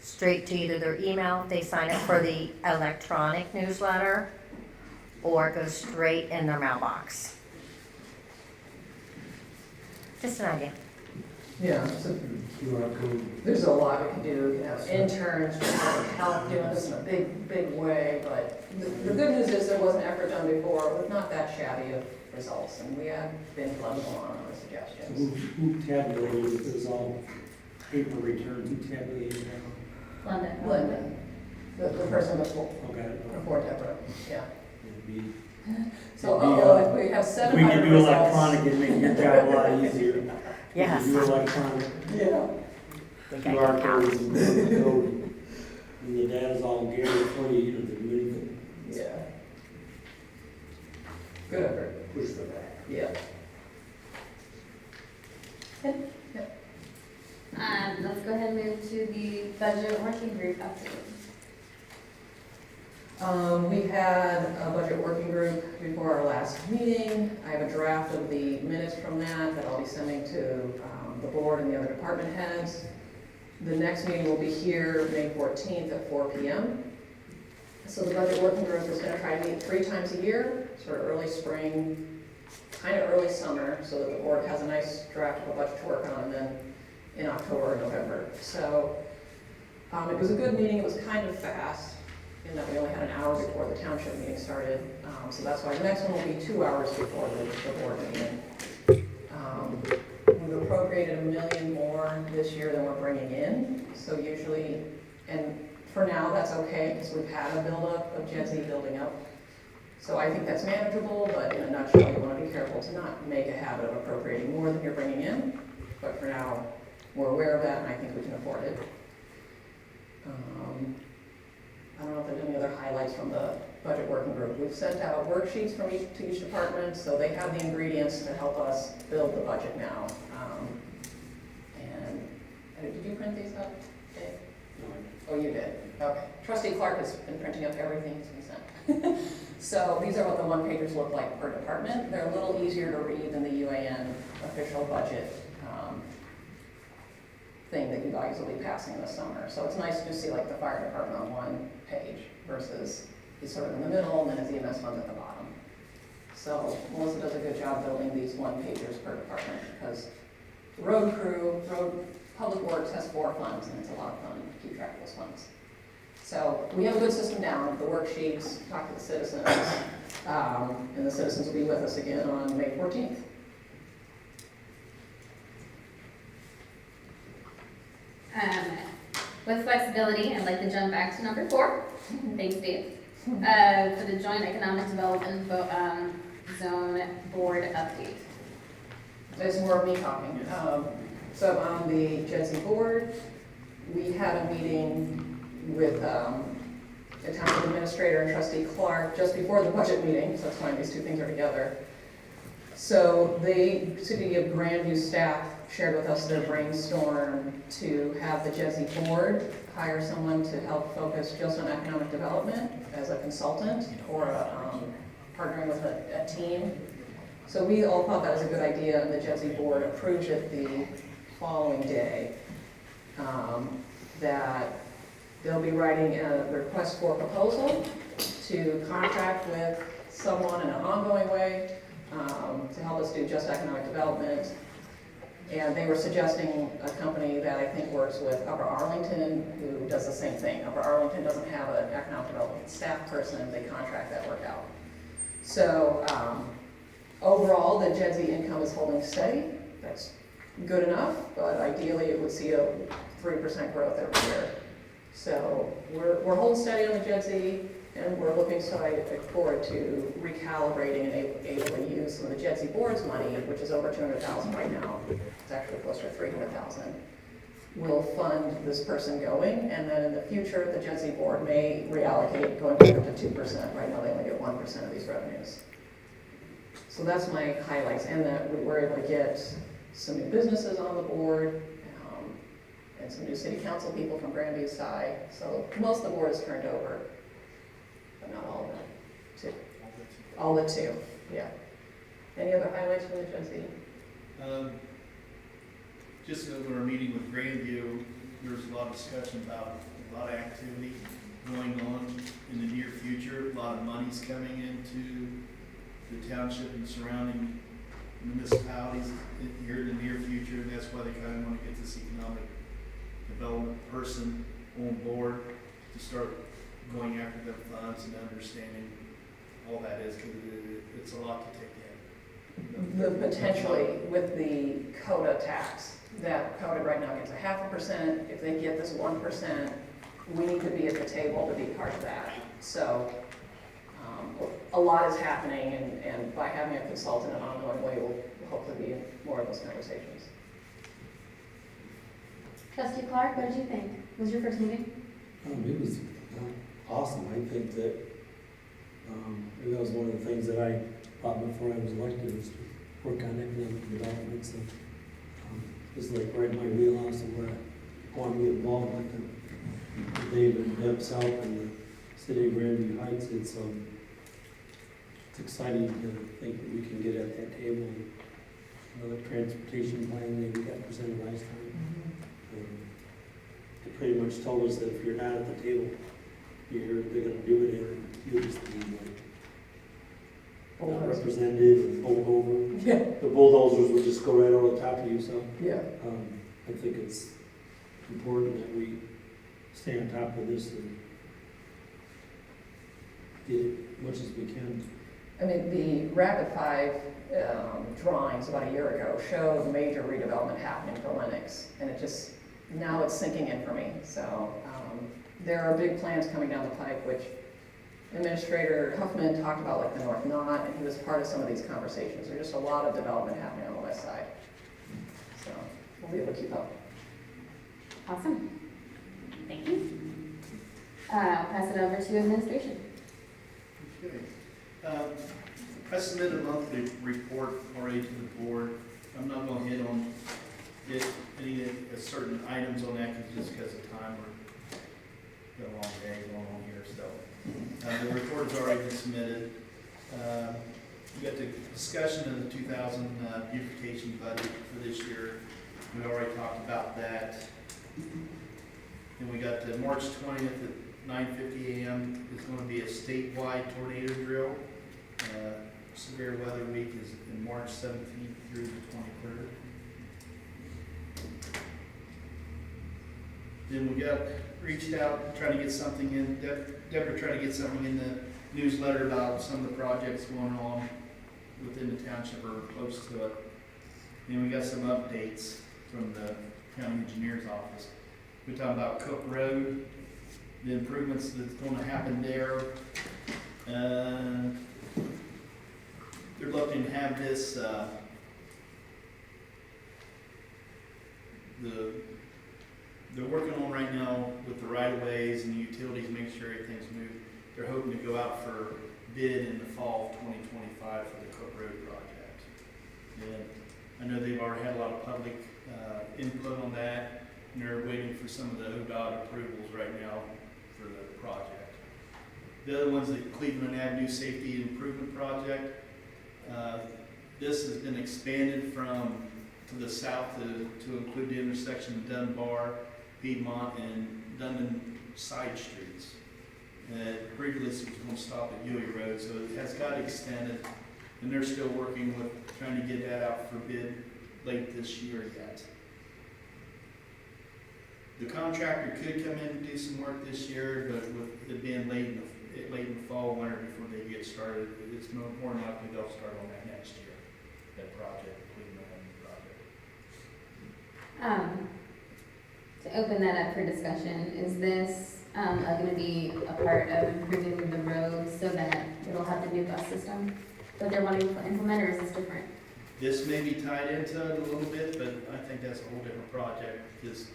straight to either their email, if they sign up for the electronic newsletter, or it goes straight in their mailbox. Just an idea. Yeah, so QR code. there's a lot we can do. You can have interns, we can help doing this in a big way, but the good news is there was an effort done before with not that shabby of results, and we have been plugging along on the suggestions. Who tabulated it? It was all paper returns. Who tabulated it? London. Linda, the person before, Oh, got it. before Deborah, yeah. It'd be- So, we have We 700 could do results. electronic and make your job a lot easier. Yes. We could do electronic. Yeah. QR codes and code. And the data's all geared for you, you don't have to do anything. Yeah. Good effort. Push the back. Yeah. Let's go ahead and move to the budget working group update. We had a budget working group before our last meeting. I have a draft of the minutes from that I'll be sending to the board and the other department heads. The next meeting will be here May 14th at 4 p.m. So the budget working group is going to try to meet 3 times a year, sort of early spring, kind of early summer, so that the board has a nice draft of a budget to work on, and then in October or November. So it was a good meeting. It was kind of fast in that we only had an hour before the township meeting started. So that's why the next one will be 2 hours before the board meeting. We've appropriated $1 million more this year than we're bringing in. So usually, and for now, that's okay, because we've had a buildup of Gen Z building up. So I think that's manageable, but in a nutshell, you want to be careful to not make a habit of appropriating more than you're bringing in. But for now, we're aware of that, and I think we can afford it. I don't know if there's any other highlights from the budget working group. We've sent out worksheets from to each department, so they have the ingredients to help us build the budget now. And did you print these up, Dave? Oh, you did? Okay. Trustee Clark has been printing up everything he's been sent. So these are what the one-pagers look like per department. They're a little easier to read than the UAN official budget thing that you guys will be passing this summer. So it's nice to see like the fire department on one page versus it's sort of in the middle and then it's EMS fund at the bottom. So Melissa does a good job building these one-pagers per department because road crew, public works has 4 funds and it's a lot of fun to keep track of those funds. So we have a good system down, the worksheets, talk to the citizens, and the citizens will be with us again on May 14th. With flexibility, I'd like to jump back to number 4. Thanks, Dave. For the Joint Economic Development Zone Board update. There's more of me talking. So on the JEDSI board, we had a meeting with the town administrator and trustee Clark just before the budget meeting, so that's why these two things are together. So the City of Grandview staff shared with us their brainstorm to have the JEDSI board hire someone to help focus just on economic development as a consultant or partnering with a team. So we all thought that was a good idea, and the JEDSI board approved it the following day. That they'll be writing a request for proposal to contract with someone in an ongoing way to help us do just economic development. And they were suggesting a company that I think works with Upper Arlington, who does the same thing. Upper Arlington doesn't have an economic development staff person, they contract that work out. So overall, the JEDSI income is holding steady. That's good enough, but ideally it would see a 3% growth every year. So we're holding steady on the JEDSI, and we're looking forward to recalibrating and able to use some of the JEDSI board's money, which is over $200,000 right now. It's actually closer to $300,000. We'll fund this person going, and then in the future, the JEDSI board may reallocate going back up to 2%. Right now, they only get 1% of these revenues. So that's my highlights, and that we were able to get some new businesses on the board, and some new city council people from Grandview's side. So most of the board is turned over, but not all of them. 2. All the 2, yeah. Any other highlights for the JEDSI? Just when we were meeting with Grandview, there was a lot of discussion about a lot of activity going on in the near future. A lot of money's coming into the township and surrounding municipalities here in the near future, and that's why they kind of want to get this economic development person on board to start going after the funds and understanding all that is, because it's a lot to take in. Potentially with the CODA tax, that CODA right now gets a 0.5%. If they get this 1%, we need to be at the table to be part of that. So a lot is happening, and by having a consultant in an ongoing way, we'll hopefully be in more of those conversations. Trustee Clark, what did you think? Was your first meeting? It was awesome. I think that that was one of the things that I thought before I was elected was to work on economic development. So it's like right in my wheelhouse of where I want to get involved with the David and Deb's help and the city of Grandview Heights. It's exciting to think that we can get at that table. Another transportation plan that we got presented last time. They pretty much told us that if you're not at the table, they're going to do it and you'll just be not represented and pulled over. Yeah. The bulldozers will just go right over the top of you. So Yeah. I think it's important that we stay on top of this and get as much as we can. I mean, the Rapid 5 drawings about a year ago showed major redevelopment happening for Lennox, and it just, now it's sinking in for me. So there are big plans coming down the pipe, which Administrator Huffman talked about, like the North Knot, and he was part of some of these conversations. There's just a lot of development happening on the west side. So we'll be able to keep up. Awesome. Thank you. I'll pass it over to administration. Okay. I submitted a monthly report already to the board. I'm not going to hit on any certain items on that just because of time. got a long day going on here, so. The report has already been submitted. We got the discussion of the 2000 beautification budget for this year. We already talked about that. And we got the March 20th at 9:50 a.m. is going to be a statewide tornado drill. Severe weather week is in March 17th through the 23rd. Then we got reached out, trying to get something in, Deborah tried to get something in the newsletter about some of the projects going on within the township or close to it. Then we got some updates from the county engineer's office. We talked about Cook Road, the improvements that's going to happen there. They're looking to have this, they're working on right now with the right-of-ways and the utilities, make sure everything's moved. They're hoping to go out for bid in the fall of 2025 for the Cook Road project. And I know they've already had a lot of public input on that, and they're waiting for some of the ODOT approvals right now for the project. The other one's the Cleveland Avenue Safety Improvement Project. This has been expanded from to the south to include the intersection of Dunbar, Piedmont, and Dundon side streets. Previously it was going to stop at Ewing Road, so it has got extended, and they're still working with trying to get that out for bid late this year yet. The contractor could come in and do some work this year, but with it being late in the fall, winter before they get started, it's more than likely they'll start on that next year, that project, Cleveland Avenue project. To open that up for discussion, is this going to be a part of improving the roads so that it'll have the new bus system that they're wanting to implement, or is this different? This may be tied into it a little bit, but I think that's a whole different project, because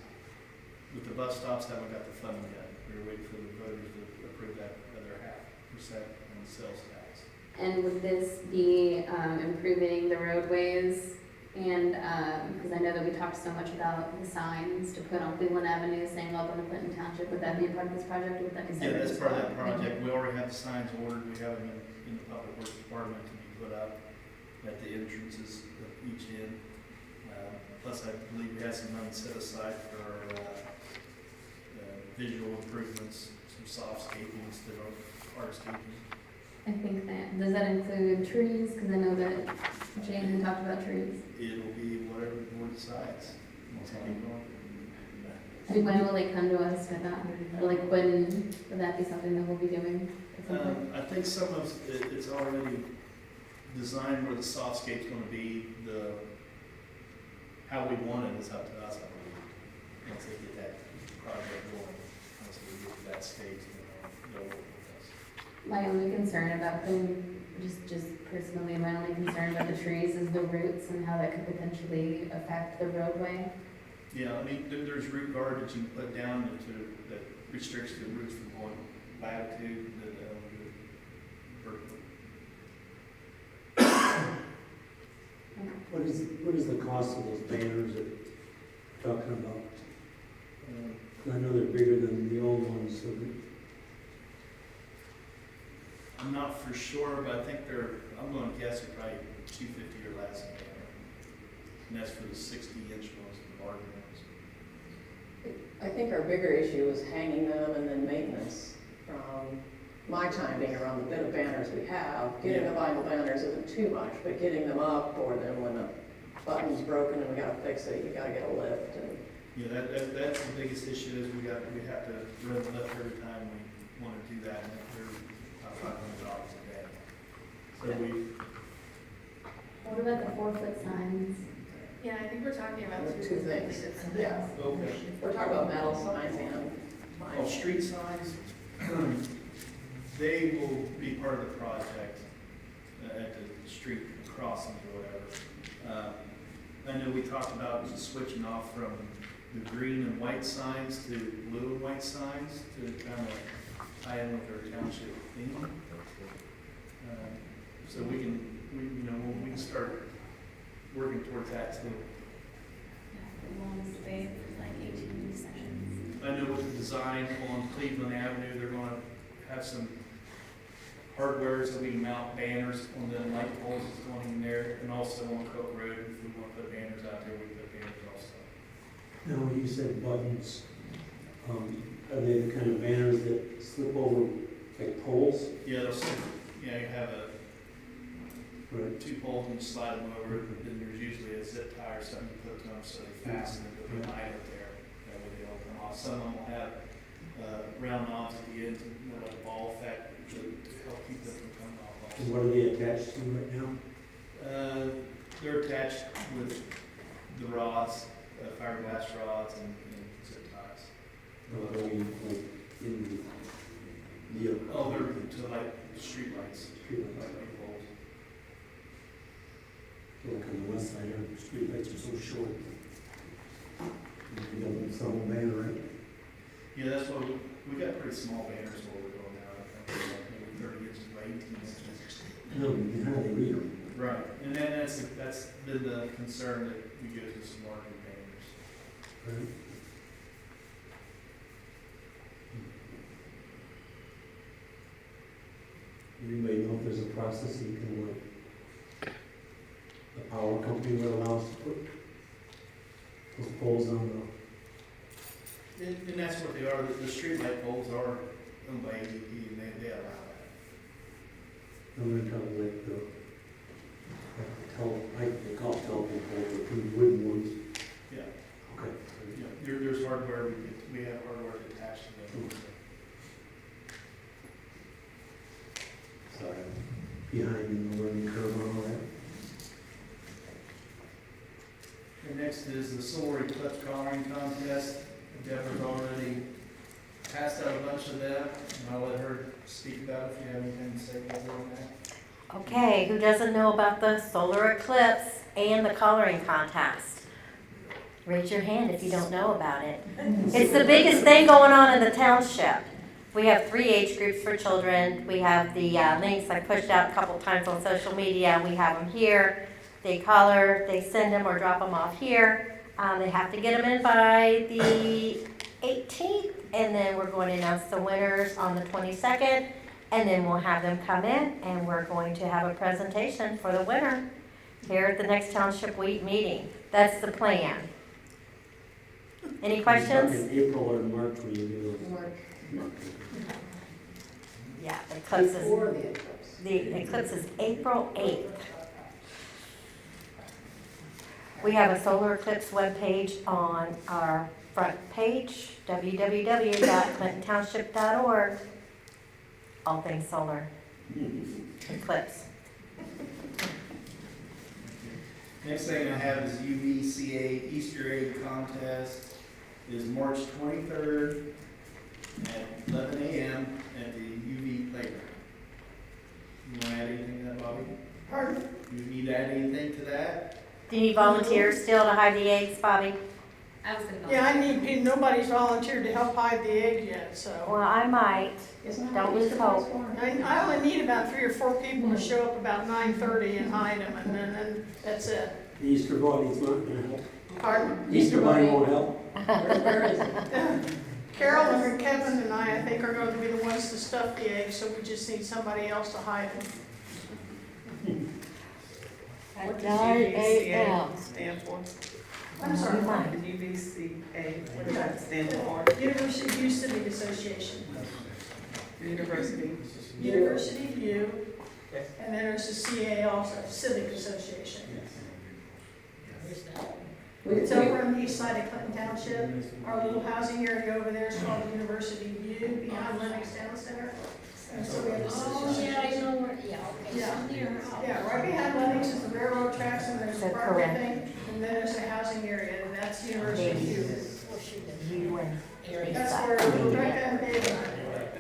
with the bus stops, haven't got the funding yet. We're waiting for the voters to approve that other 0.5% on the sales tax. And would this be improving the roadways? And because I know that we talked so much about the signs to put on Cleveland Avenue saying welcome to Clinton Township, would that be a part of this project? Or would that be Yeah, separate that's as part of well? that project. We already have the signs ordered. We have them in the Public Works Department to be put up at the entrances of each end. Plus, I believe we have some money set aside for our visual improvements, some soft scaping instead of hardscaping. I think that, does that include trees? Because I know that Jane had talked about trees. It'll be whatever the board decides. Once I keep going. And when will they come to us with that? Or like when would that be something that we'll be doing at some point? I think some of it's already designed where the softscape's going to be. How we want it is up to us, I believe. Once they get that project going, once we get to that stage, they'll work with us. My only concern about them, just personally, my only concern about the trees is the roots and how that could potentially affect the roadway. Yeah, I mean, there's root guard that you can put down that restricts the roots from going latitude to vertical. What is the cost of those banners that you're talking about? I know they're bigger than the old ones, so I'm not for sure, but I think I'm going to guess they're probably $250 or less. And that's for the 60-inch ones, the larger ones. I think our bigger issue is hanging them and then maintenance. From my time being around the bit of banners we have, getting the vinyl banners isn't too much, but getting them up, or then when the button's broken and we gotta fix it, you gotta get a lift. And Yeah, that's the biggest issue is we have to run the lift every time we want to do that, and they're about $500 a day. So What about the 4-foot signs? Yeah, I think we're talking about Two two completely things. different Yeah. things. Okay. we're talking about metal signs and Oh, street signs, they will be part of the project at the street crossings or whatever. I know we talked about switching off from the green and white signs to blue and white signs to kind of tie in with our township theme. So we can start working towards that too. The longest wait was like 18 sessions. I know with the design on Cleveland Avenue. They're gonna have some hardware so we can mount banners on the light poles that's going in there, and also on Cook Road, if we want to put banners out there, we put banners also. Now, you said buttons, are they the kind of banners that slip over like poles? Yeah, they'll sit, you have Right. 2 poles and you slide them over, then there's usually a zip tie or something you put to them so they fasten and put the light up there. That way they open off. Some of them will have round knobs at the end, like a ball effect to help keep them from coming off. And what are they attached to right now? They're attached with the rods, fiberglass rods and zip ties. I mean, like in the. Oh, they're to like street lights, Streetlights. like big poles. Like on the west side, our streetlights are so short. You got some banner, right? Yeah, that's what we got pretty small banners where we're going now. I think like maybe 30 inches by 18 inches. No, you can hardly read them. Right, and then that's been the concern that we go to some larger banners. Right. Anybody know if there's a process you can, the power company would allow us to put those poles on And that's what they are, the street light poles are owned by ADP and they allow that. I'm gonna tell them like they call it telephone poles, or two wooden ones. Yeah, Okay. yeah, there's hardware, we have hardware attached to them. Sorry, behind in the learning curve and all that. And next is the solar eclipse coloring contest. Deborah's already passed out a bunch of that, and I'll let her speak about it if you have anything to say about that. Okay, who doesn't know about the solar eclipse and the coloring contest? Raise your hand if you don't know about it. It's the biggest thing going on in the township. We have 3 age groups for children. We have the links I pushed out a couple times on social media. We have them here. They color, they send them or drop them off here. They have to get them in by the 18th, and then we're going to announce the winners on the 22nd, and then we'll have them come in, and we're going to have a presentation for the winner here at the next township week meeting. That's the plan. Any questions? In April or March when you do those? March. Yeah, the eclipse Before is, the eclipse. the eclipse is April 8th. We have a solar eclipse webpage on our front page, www.clintontownship.org. All things solar eclipse. Next thing I have is UVCA Easter egg contest. Is March 23rd at 11 a.m. at the UV playground. You want to add anything to that, Bobby? Pardon? You need to add anything to that? Do you need volunteers still to hide the eggs, Bobby? I was gonna. Yeah, I need, nobody's volunteered to help hide the egg yet, so. Well, I might. Isn't that Don't what lose Easter hope. eggs for? I only need about 3 or 4 people to show up about 9:30 and hide them, and then that's it. The Easter Bunny's not gonna help. Pardon? Easter Bunny won't help. Where is it? Carol and Kevin and I think, are going to be the ones to stuff the eggs, so we just need somebody else to hide them. What does UVCA stand for? I'm sorry, UVCA, what does that stand for? University View Civic Association. University. University View, Yes. and then there's the CA also, Civic Association. It's over on the east side of Clinton Township. Our little housing area over there is called the University View, behind Lennox Town Center. And so we have a association. know where, yeah, Yeah, right behind Lennox is the railroad tracks, and there's So a park correct. thing, and then there's a housing area, and that's University View. You win. That's where Rebecca and Dave are.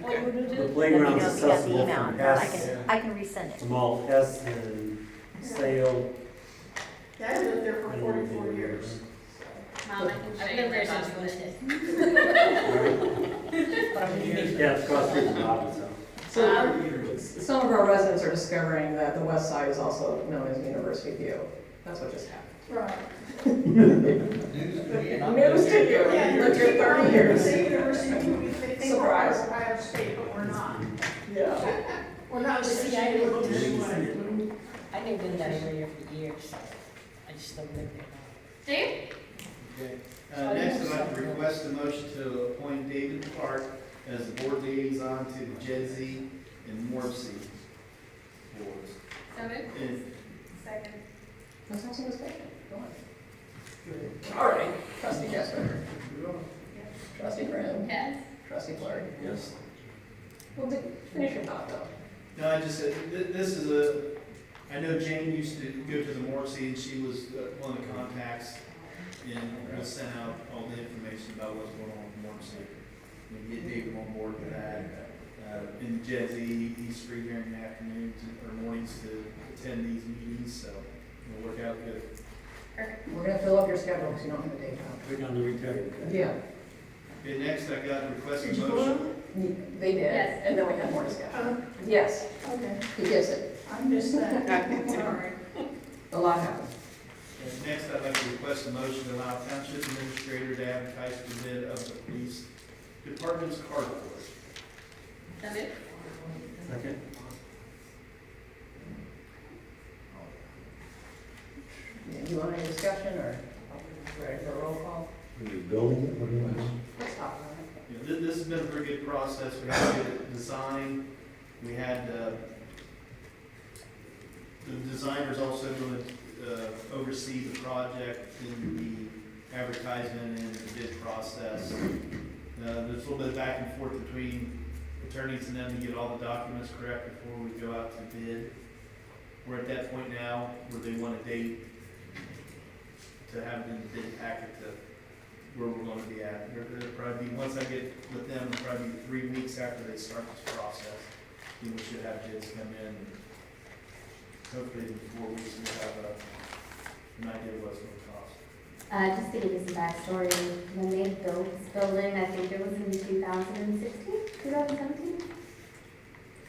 The Let me playground's know if you got the accessible email. from I can resend it. Small S and Sale. Yeah, I lived there for 44 years. Mom, I've been there since you listed. Yeah, it's across the street from Bobby's house. So some of our residents are discovering that the west side is also known as University View. That's what just happened. Right. News to you. Yeah, Look, you here 30 years. State University, we think we're Surprise. Ohio State, but we're not. Yeah. We're not associated with anyone. I lived in that area for years. I just don't live there now. Dave? Okay. Next, I'd like to request a motion to appoint David Clark as the board liaison to the Gen Z and Morpsey boards. So moved. And Second. Let's have some discussion. Go on. All right, trustee Jesper. Trustee Graham. Yes. Trustee Clark. Yes. Well, finish your thought though. No, I just said, this is a, I know Jane used to go to the Morpsey, and she was one of the contacts, and was sent out all the information about what's going on with Morpsey. We get David on board with that. In Gen Z, he's free during the afternoon or mornings to attend these meetings, so it'll work out good. Perfect. We're gonna fill up your schedule because you don't have a day job. We're down to retire. Yeah. Okay, next I got a request Did of you motion. vote? They did, Yes. and then we had more discussion. Yes, Okay, he gets it. I missed that. Sorry. A lot happened. And next, I'd like to request a motion to allow township administrator to advertise for bid of the police department's carport. So moved. Second. Do you want any discussion or ready for a roll call? Are you building it? What do you want? Let's talk about it. You know, this has been a pretty good process. We had to get it designed. We had, the designers also going to oversee the project in the advertisement and the bid process. There's a little bit of back and forth between attorneys and them to get all the documents correct before we go out to bid. We're at that point now where they want a date to have it in the bid packet to where we're going to be at. It'll probably be, once I get with them, it'll probably be 3 weeks after they start this process. Then we should have bids come in. And hopefully in 4 weeks we'll have an idea of what it's going to cost. Just to give you some backstory, when they built this building, I think it was in 2016, 2017?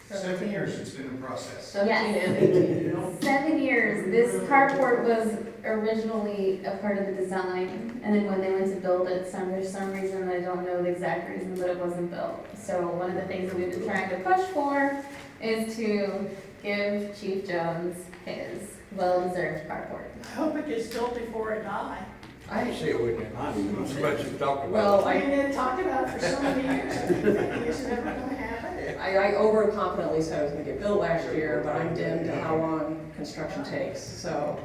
7 years it's been in process. 17 Yes. and 18. 7 years. This carport was originally a part of the design, and then when they went to build it, there's some reason, I don't know the exact reason, but it wasn't built. So one of the things that we've been trying to push for is to give Chief Jones his well-deserved carport. I hope it gets built before I die. I, See it with your mind, as much as you talk about well, I mean, they talked about it for so many years, I think it's never gonna happen. I overconfidently said I was gonna get built last year, but I'm dimmed to how long construction takes, so,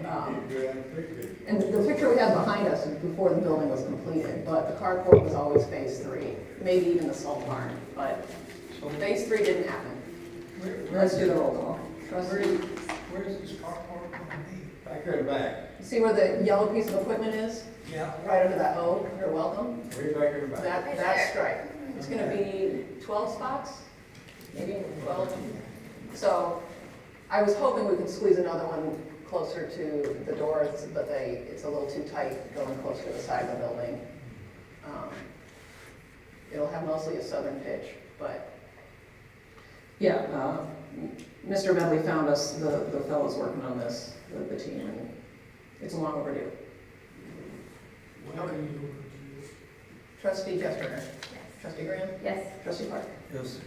and the picture we have behind us is before the building was completed, but the carport was always phase 3, maybe even the salt barn, but phase 3 didn't happen. Let's do the roll call. Trustee, Where's this carport gonna be? Back here in the back. see where the yellow piece of equipment is? Yeah. Right under that O, you're welcome. Way back here in the back. That stripe. It's gonna be 12 spots, maybe 12. So I was hoping we could squeeze another one closer to the doors, but it's a little too tight going closer to the side of the building. It'll have mostly a southern pitch, but yeah, Mr. Medley found us, the fellows working on this, the team, and it's long overdue. Okay. Trustee Jester. Trustee Graham. Yes. Trustee Clark. Yes.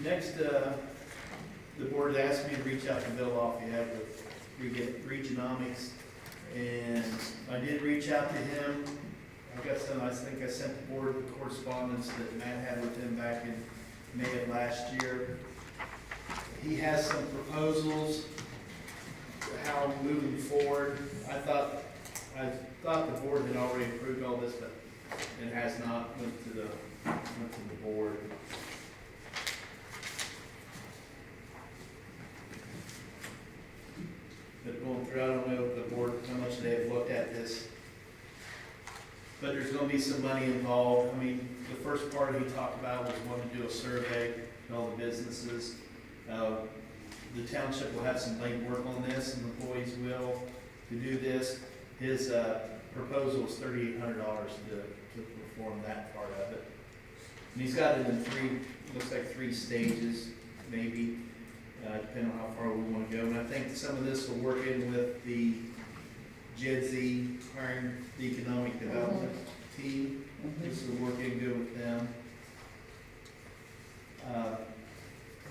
Next, the board asked me to reach out to Bill Lafayette with Regionomics, and I did reach out to him. I think I sent the board the correspondence that Matt had with him back in May of last year. He has some proposals, how moving forward. I thought the board had already approved all this, but it has not went to the board. But going through, I don't know the board, how much they've looked at this. But there's gonna be some money involved. I mean, the first part he talked about was wanting to do a survey of all the businesses. The township will have some legwork on this, and employees will, to do this. His proposal is $3,800 to perform that part of it. And he's got it in looks like three stages, maybe, depending on how far we want to go. And I think some of this will work in with the JEDZ hiring the economic development team. This is working good with them.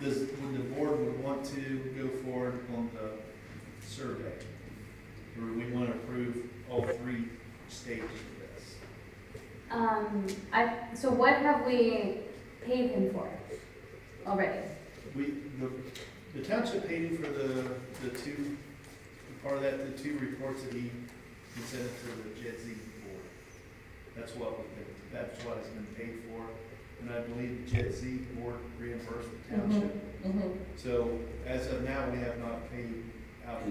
Would the board would want to go forward on the survey? Or we want to approve all 3 stages of this? So what have we paid him for already? The township paid him for the 2, part of that, the 2 reports that he sent to the JEDZ board. That's what has been paid for. And I believe the JEDZ board reimbursed the township. So as of now, we have not paid out of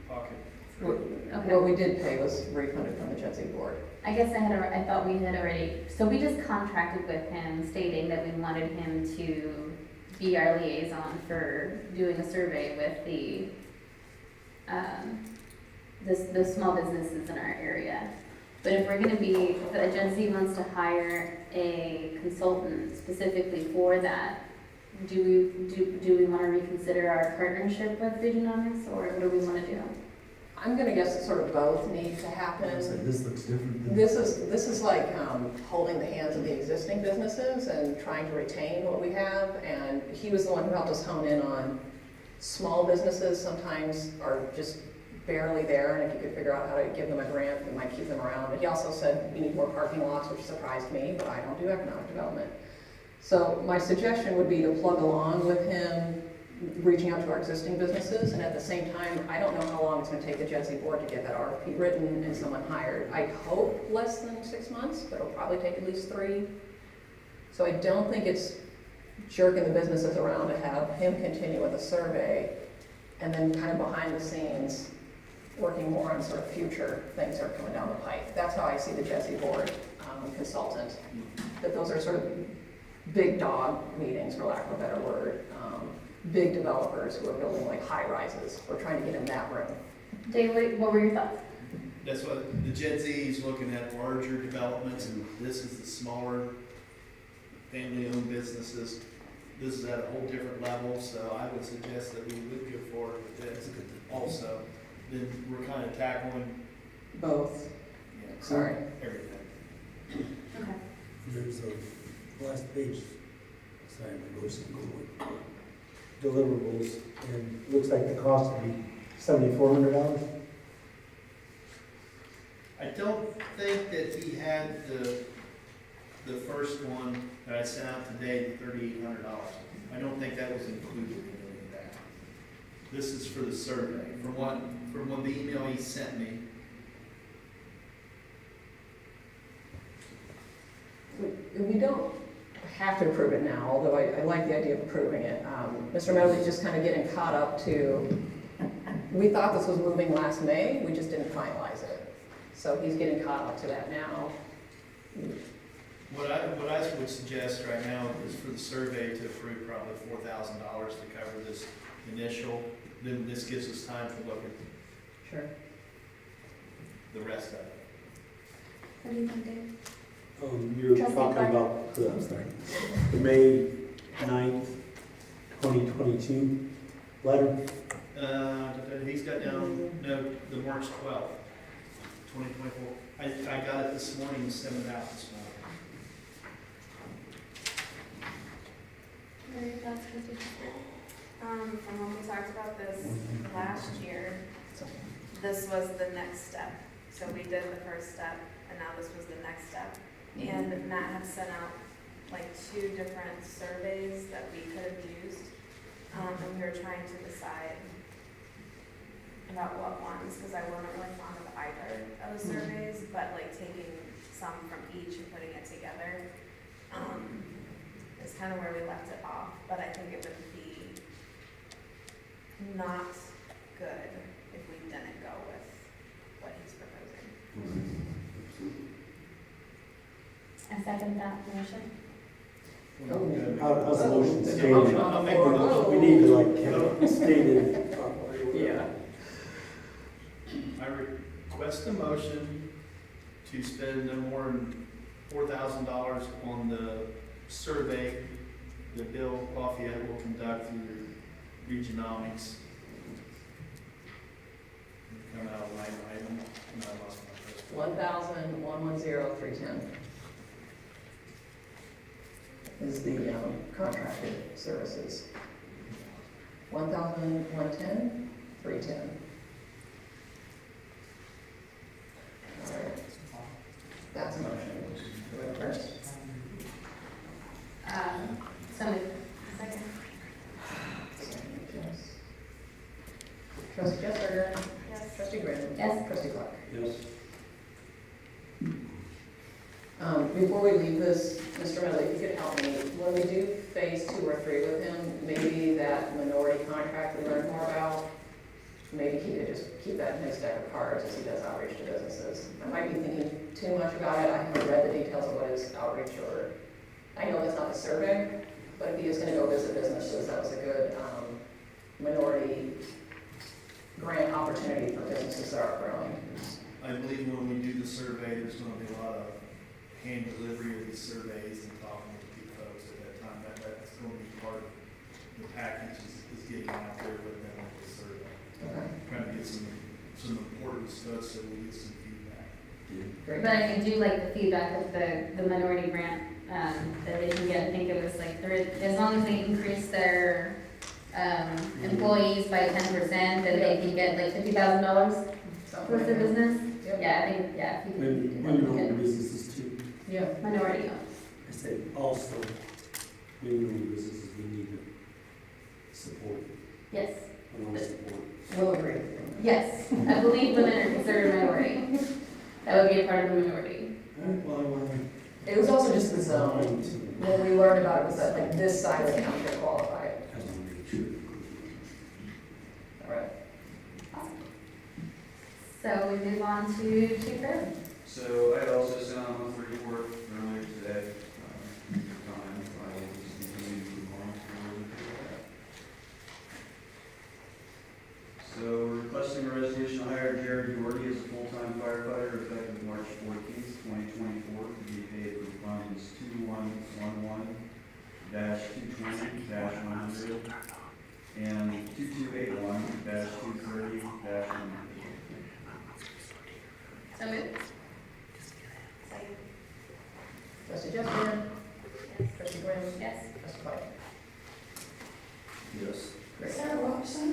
pocket. What we did pay was refunded from the JEDZ board. I guess I thought we had already, so we just contracted with him stating that we wanted him to be our liaison for doing a survey with the small businesses in our area. But if we're gonna be, if the agency wants to hire a consultant specifically for that, do we wanna reconsider our partnership with Visionomics, or what do we wanna do? I'm gonna guess that sort of both need to happen. This looks different than. This is like holding the hands of the existing businesses and trying to retain what we have. And he was the one who helped us hone in on small businesses sometimes are just barely there, and if you could figure out how to give them a grant, you might keep them around. But he also said we need more parking lots, which surprised me, but I don't do economic development. So my suggestion would be to plug along with him, reaching out to our existing businesses, and at the same time, I don't know how long it's gonna take the JEDZ board to get that RFP written and someone hired. I hope less than 6 months, but it'll probably take at least 3. So I don't think it's jerking the businesses around to have him continue with a survey and then kind of behind the scenes working more on sort of future things that are coming down the pipe. That's how I see the JEDZ board consultant, that those are sort of big dog meetings, for lack of a better word. Big developers who are building like high rises. We're trying to get in that room. Dave, what were your thoughts? That's what the JEDZ is looking at, larger developments, and this is the smaller family-owned businesses. This is at a whole different level, so I would suggest that we would go forward with this also. Then we're kind of tackling Both. Sorry, everything. Okay. There's a last page, sorry, my voice is going. Deliverables, and it looks like the cost would be $7,400. I don't think that he had the first one that I sent out today, the $3,800. I don't think that was included in any of that. This is for the survey. From the email he sent me. We don't have to approve it now, although I like the idea of approving it. Mr. Medley's just kind of getting caught up to, we thought this was moving last May, we just didn't finalize it. So he's getting caught up to that now. What I would suggest right now is for the survey to approve probably $4,000 to cover this initial. Then this gives us time to look at the rest of it. What do you think, Dave? You're Trustee talking Clark? about the May 9th, 2022 letter? He's got down, no, the March 12th, 2024. I got it this morning and sent it out this morning. What are your thoughts, Trustee? From when we talked about this last year, this was the next step. So we did the first step, and now this was the next step. And Matt had sent out like 2 different surveys that we could have used. And we were trying to decide about what ones, because I wasn't really fond of either of the surveys, but like taking some from each and putting it together is kind of where we left it off. But I think it would be not good if we didn't go with what he's proposing. I second that motion. How's the motion stated? I'll make the motion. We need to like have it stated. Yeah. I request a motion to spend no more than $4,000 on the survey that Bill Lafayette will conduct through Regionomics. And I'll line item, and I lost my first. 1,110,310 is the contracted services. 1,110,310. All right. That's a motion. Do we have a first? So moved. Second. Yes. Trustee Jessberger? Yes. Trustee Graham? Yes. Trustee Clark? Yes. Before we leave this, Mr. Medley, if you could help me, when we do phase 2 or 3 with him, maybe that minority contract we learned more about, maybe he could just keep that in his deck of cards as he does outreach to businesses. I might be thinking too much about it. I haven't read the details of what his outreach or, I know that's not the survey, but if he is going to go visit businesses, that was a good minority grant opportunity for businesses that are growing. I believe when we do the survey, there's gonna be a lot of hand delivery of these surveys and talking with the folks at that time. That's gonna be part of the package is getting out there with them with the survey. Okay. Trying to get some important stuff so we get some feedback. Great. But I do like the feedback of the minority grant that they can get. I think it was like, as long as they increase their employees by 10%, then they can get like $50,000 towards the business. Yep. Yeah, I think, yeah. if you When can- women-owned businesses too. Yeah. Minority owned. I said also, women-owned businesses we need to support. Yes. I want to support. We'll agree. Yes. I believe women are considered minority. That would be a part of the minority. It was also just the zone. When we learned about it, was that like this side of the township qualified. All right. So we move on to Chief Fairman. So I also sent out a monthly report earlier today. Time, I will just continue to move on forward with that. So we're requesting a resolution to hire Jared Doherty as a full-time firefighter effective March 14th, 2024, to be paid from funds 2111-220-100 and 2281-230-100. So moved. Second. Trustee Jessberger? Trustee Graham? Yes. Trustee Clark? Yes. Great. Sarah Robinson?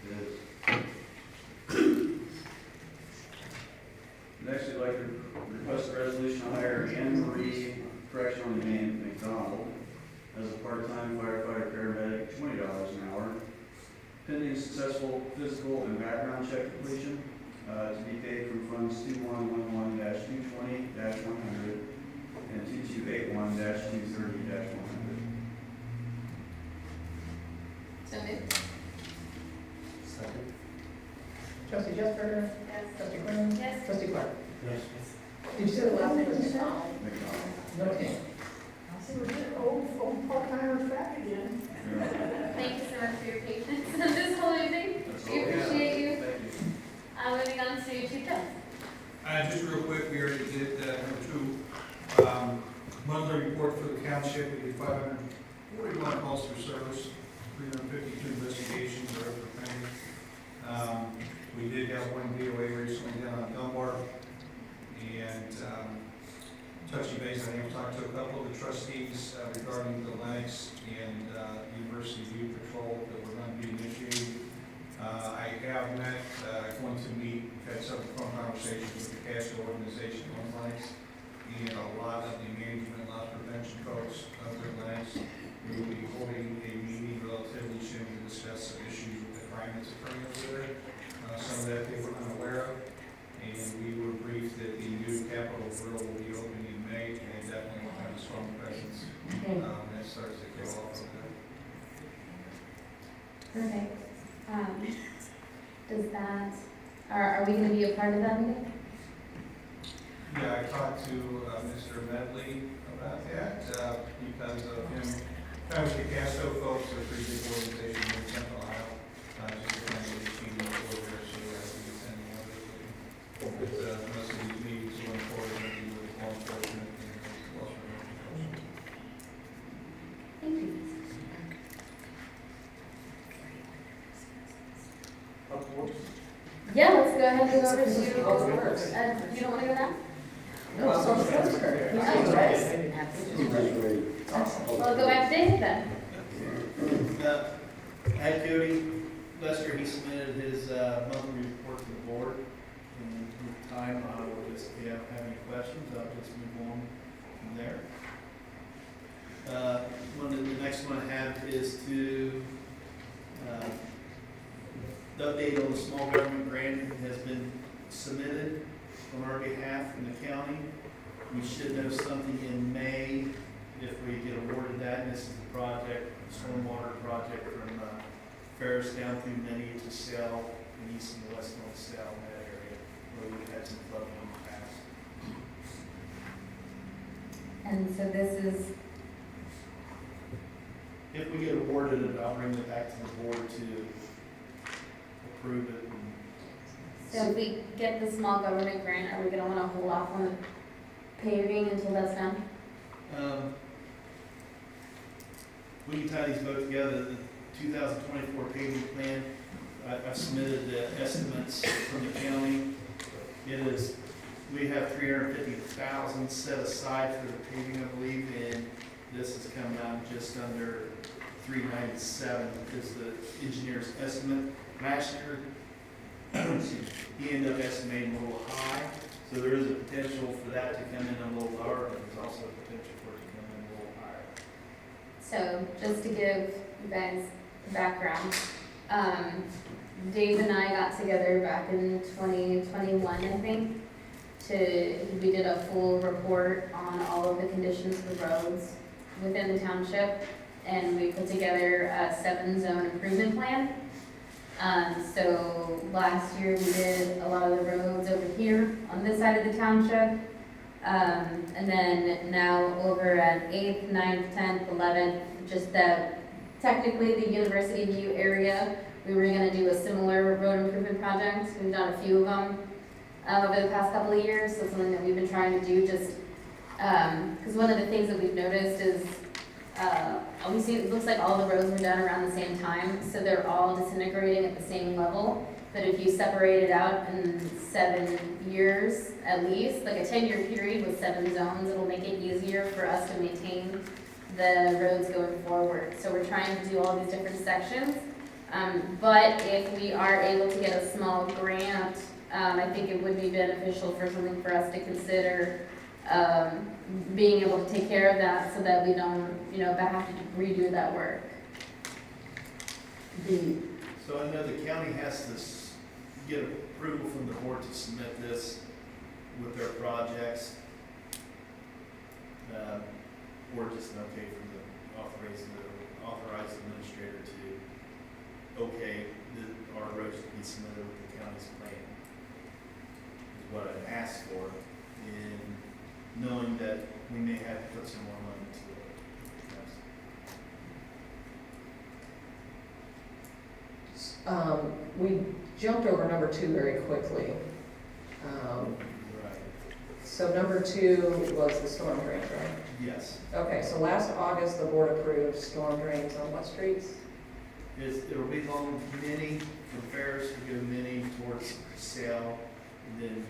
Yes. Next, I'd like to request a resolution to hire Anne Marie Correctional Name McDonald as a part-time firefighter paramedic, $20 an hour, pending successful physical and background check completion, to be paid from funds 2111-220-100 and 2281-230-100. So moved. Second. Trustee Jessberger? Yes. Trustee Graham? Yes. Trustee Clark? Yes. Did you say the last name was McDonald? McDonald. Okay. So we're getting old part-timers back again. Thank you so much for your patience on this whole evening. That's We all we have. appreciate you. Thank you. Moving on to Chief Jones. Just real quick, we already did number 2. Monthly report for the township, we did 541 calls for service, 352 investigations are up for pending. We did have one DOA recently down on Dunbar, and touchy base, I have talked to a couple of the trustees regarding the Lennox and University Youth Patrol that we're going to be initiating. I have met, going to meet, had several phone conversations with the Casco organization on Lennox, and a lot of the management loss prevention folks over at Lennox. We will be holding a meeting relatively soon to discuss some issues with the crime that's occurring over there. Some of that they were unaware of, and we were briefed that the new Capitol Grill will be opening in May, and definitely will have a strong presence. That starts to go off over there. Perfect. Does that, are we going to be a part of that meeting? Yeah, I talked to Mr. Medley about that because of him. That was the Casco folks, they're a pretty big organization in Central Ohio. Just to kind of get a team over there so that we can send one of those. But most of these meetings going forward are going to be with law enforcement and loss prevention. Thank you. Yeah, let's go ahead and go over to, first. you don't wanna go now? No, it's on the first. Well, go back to Dave then. Hi Cody, Lester, he submitted his monthly report to the board. And with time, I will just, if you have any questions, I'll just move on from there. The next one I have is to the update on the small government grant that has been submitted on our behalf in the county. We should know something in May if we get awarded that. And this is the project, stormwater project from Ferris down through Minnie to Sell, and east and west on Sell in that area where we've had some flooding in the past. And so this is, If we get awarded it, I'll bring it back to the board to approve it. so if we get the small government grant, are we gonna wanna hold off on the paving until that's done? We can tie these both together. The 2024 paving plan, I've submitted the estimates from the county. It is, we have $350,000 set aside for the paving, I believe, and this is coming out just under 397 is the engineer's estimate. Last year, he ended up estimating a little high, so there is a potential for that to come in a little lower, but there's also a potential for it to come in a little higher. So just to give you guys background, Dave and I got together back in 2021, I think, we did a full report on all of the conditions of the roads within the township, and we put together a 7-zone improvement plan. So last year we did a lot of the roads over here on this side of the township. And then now over at 8th, 9th, 10th, 11th, just technically the University View area, we were gonna do a similar road improvement project. We've done a few of them over the past couple of years, so it's something that we've been trying to do just, because one of the things that we've noticed is obviously it looks like all the roads were done around the same time, so they're all disintegrating at the same level. But if you separate it out in 7 years at least, like a 10-year period with 7 zones, it'll make it easier for us to maintain the roads going forward. So we're trying to do all these different sections. But if we are able to get a small grant, I think it would be beneficial for something for us to consider being able to take care of that so that we don't, have to redo that work. So I know the county has to get approval from the board to submit this with their projects. Or just an okay from the authorized administrator to okay our roads to be submitted with the county's plan is what I've asked for, and knowing that we may have to put some more money to it. We jumped over number 2 very quickly. Right. So number 2 was the storm drains, right? Yes. Okay, so last August, the board approved storm drains on what streets? It'll be along Minnie, from Ferris to go Minnie towards Sale, and then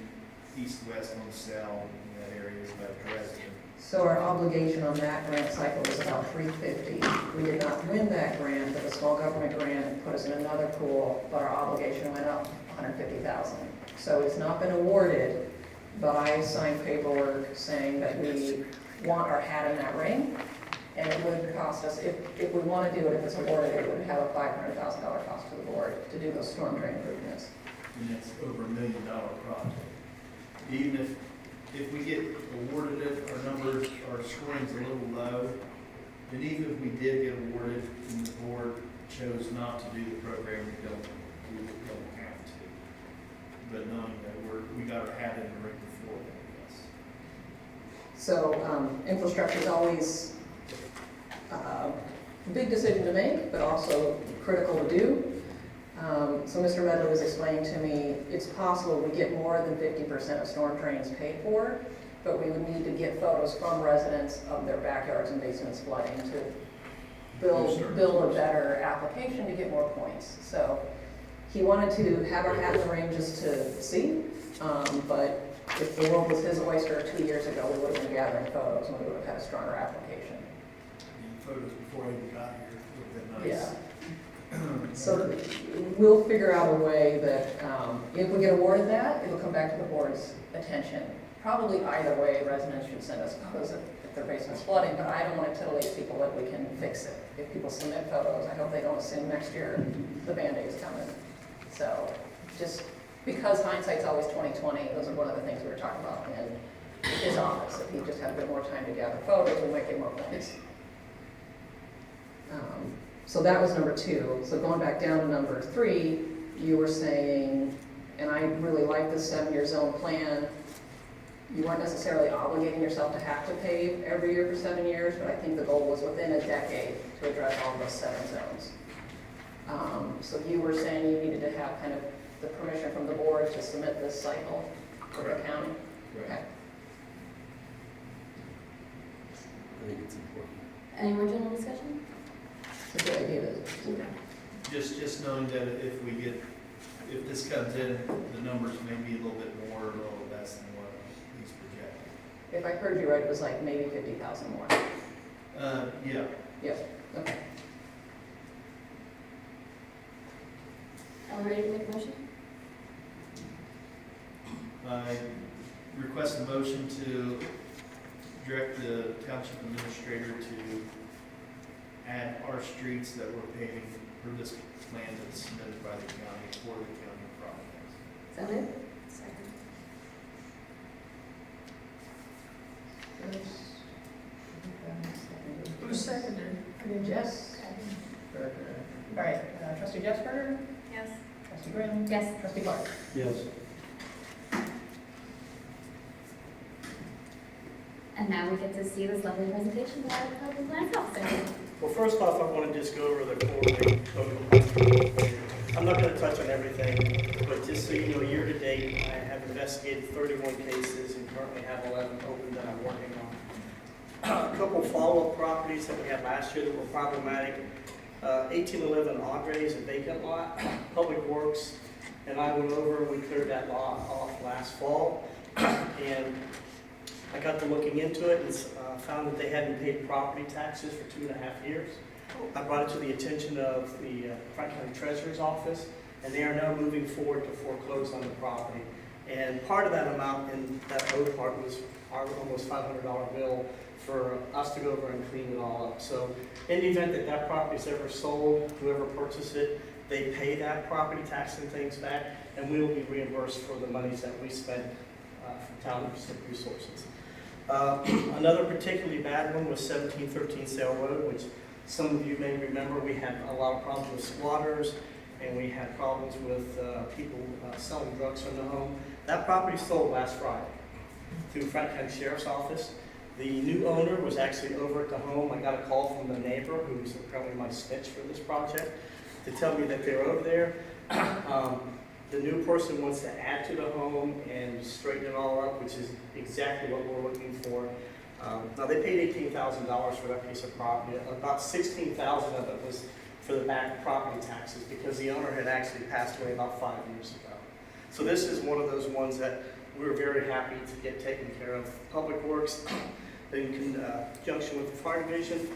east-west on Sale, in that area is about Dresden. So our obligation on that grant cycle was about $350. We did not win that grant, but the small government grant put us in another pool, but our obligation went up $150,000. So it's not been awarded, but I signed paperwork saying that we want our hat in that ring, and it would cost us, if we want to do it, if it's awarded, it would have a $500,000 cost to the board to do those storm drain improvements. And it's over $1 million project. Even if we get awarded it, our numbers, our scoring's a little low, and even if we did get awarded and the board chose not to do the program, we don't have to. But knowing that we got our hat in the ring before that, yes. So infrastructure is always a big decision to make, but also critical to do. So Mr. Medley was explaining to me, it's possible we get more than 50% of storm drains paid for, but we would need to get photos from residents of their backyards and basements flooding to build a better application to get more points. So He wanted to have our hat in the ring just to see, but if the world was his oyster 2 years ago, we would have been gathering photos and we would have had a stronger application. And photos before I even got here, would have been nice. Yeah. So we'll figure out a way that, if we get awarded that, it'll come back to the board's attention. Probably either way, residents should send us photos if their basement's flooding, but I don't want to titillate people that we can fix it. If people submit photos, I hope they don't assume next year the Band-Aid's coming. So just because hindsight's always 20/20, those are one of the things we were talking about in his office. If he just had a bit more time to gather photos, we might get more points. So that was number 2. So going back down to number 3, you were saying, and I really like the 7-year zone plan, you weren't necessarily obligating yourself to have to pave every year for 7 years, but I think the goal was within a decade to address all those 7 zones. So you were saying you needed to have kind of the permission from the board to submit this cycle for the county? Right. Okay. I think it's important. Any more general discussion? It's a good idea to Just knowing that if this comes in, the numbers may be a little bit more or a little less than what he's projecting. if I heard you right, it was like maybe 50,000 more. Yeah. Yes, okay. Are we ready to make a motion? I request a motion to direct the township administrator to add our streets that we're paving for this plan that's submitted by the county for the county projects. So moved? Second. Who seconded? Jess? All right, trustee Jessberger? Yes. Trustee Grimm? Yes. Trustee Clark? Yes. And now we get to see this lovely presentation by our public lands officer. Well, first off, I want to just go over the quarterly total. I'm not going to touch on everything, but just so you know, year to date, I have investigated 31 cases and currently have 11 open that I'm working on. A couple follow-up properties that we had last year that were problematic. 1811 Andre is a vacant lot. Public Works and I went over and we cleared that lot off last fall. And I got to looking into it and found that they hadn't paid property taxes for 2.5 years. I brought it to the attention of the Franklin County Treasurer's Office, and they are now moving forward to foreclose on the property. And part of that amount in that owed part was our almost $500 bill for us to go over and clean it all up. So in the event that that property is ever sold, whoever purchased it, they pay that property tax and things back, and we will be reimbursed for the monies that we spent from town resources. Another particularly bad one was 1713 Sale Road, which some of you may remember. We had a lot of problems with squatters, and we had problems with people selling drugs from the home. That property sold last Friday through Franklin County Sheriff's Office. The new owner was actually over at the home. I got a call from the neighbor, who's apparently my snitch for this project, to tell me that they're over there. The new person wants to add to the home and straighten it all up, which is exactly what we're looking for. Now, they paid $18,000 for that piece of property. About $16,000 of it was for the back property taxes because the owner had actually passed away about 5 years ago. So this is one of those ones that we're very happy to get taken care of. Public Works, in conjunction with the fire division,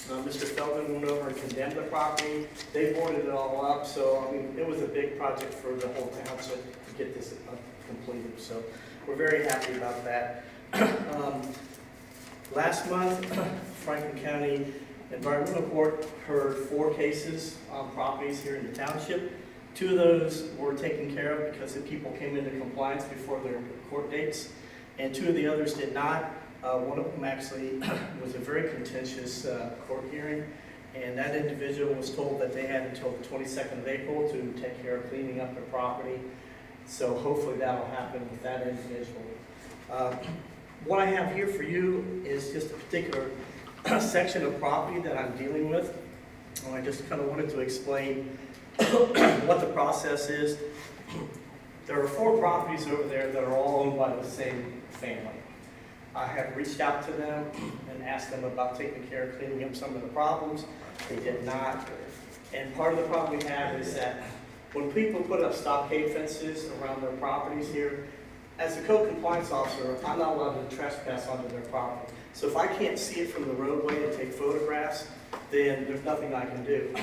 Mr. Feldman went over and condemned the property. They boarded it all up, so I mean, it was a big project for the whole township to get this completed. So we're very happy about that. Last month, Franklin County Environmental Court heard 4 cases on properties here in the township. 2 of those were taken care of because the people came into compliance before their court dates, and 2 of the others did not. One of them actually was a very contentious court hearing, and that individual was told that they had until the 22nd of April to take care of cleaning up their property. So hopefully that'll happen with that individual. What I have here for you is just a particular section of property that I'm dealing with. And I just kind of wanted to explain what the process is. There are 4 properties over there that are all owned by the same family. I have reached out to them and asked them about taking care of cleaning up some of the problems. They did not. And part of the problem we have is that when people put up stockade fences around their properties here, as a code compliance officer, I'm not allowed to trespass onto their property. So if I can't see it from the roadway and take photographs, then there's nothing I can do.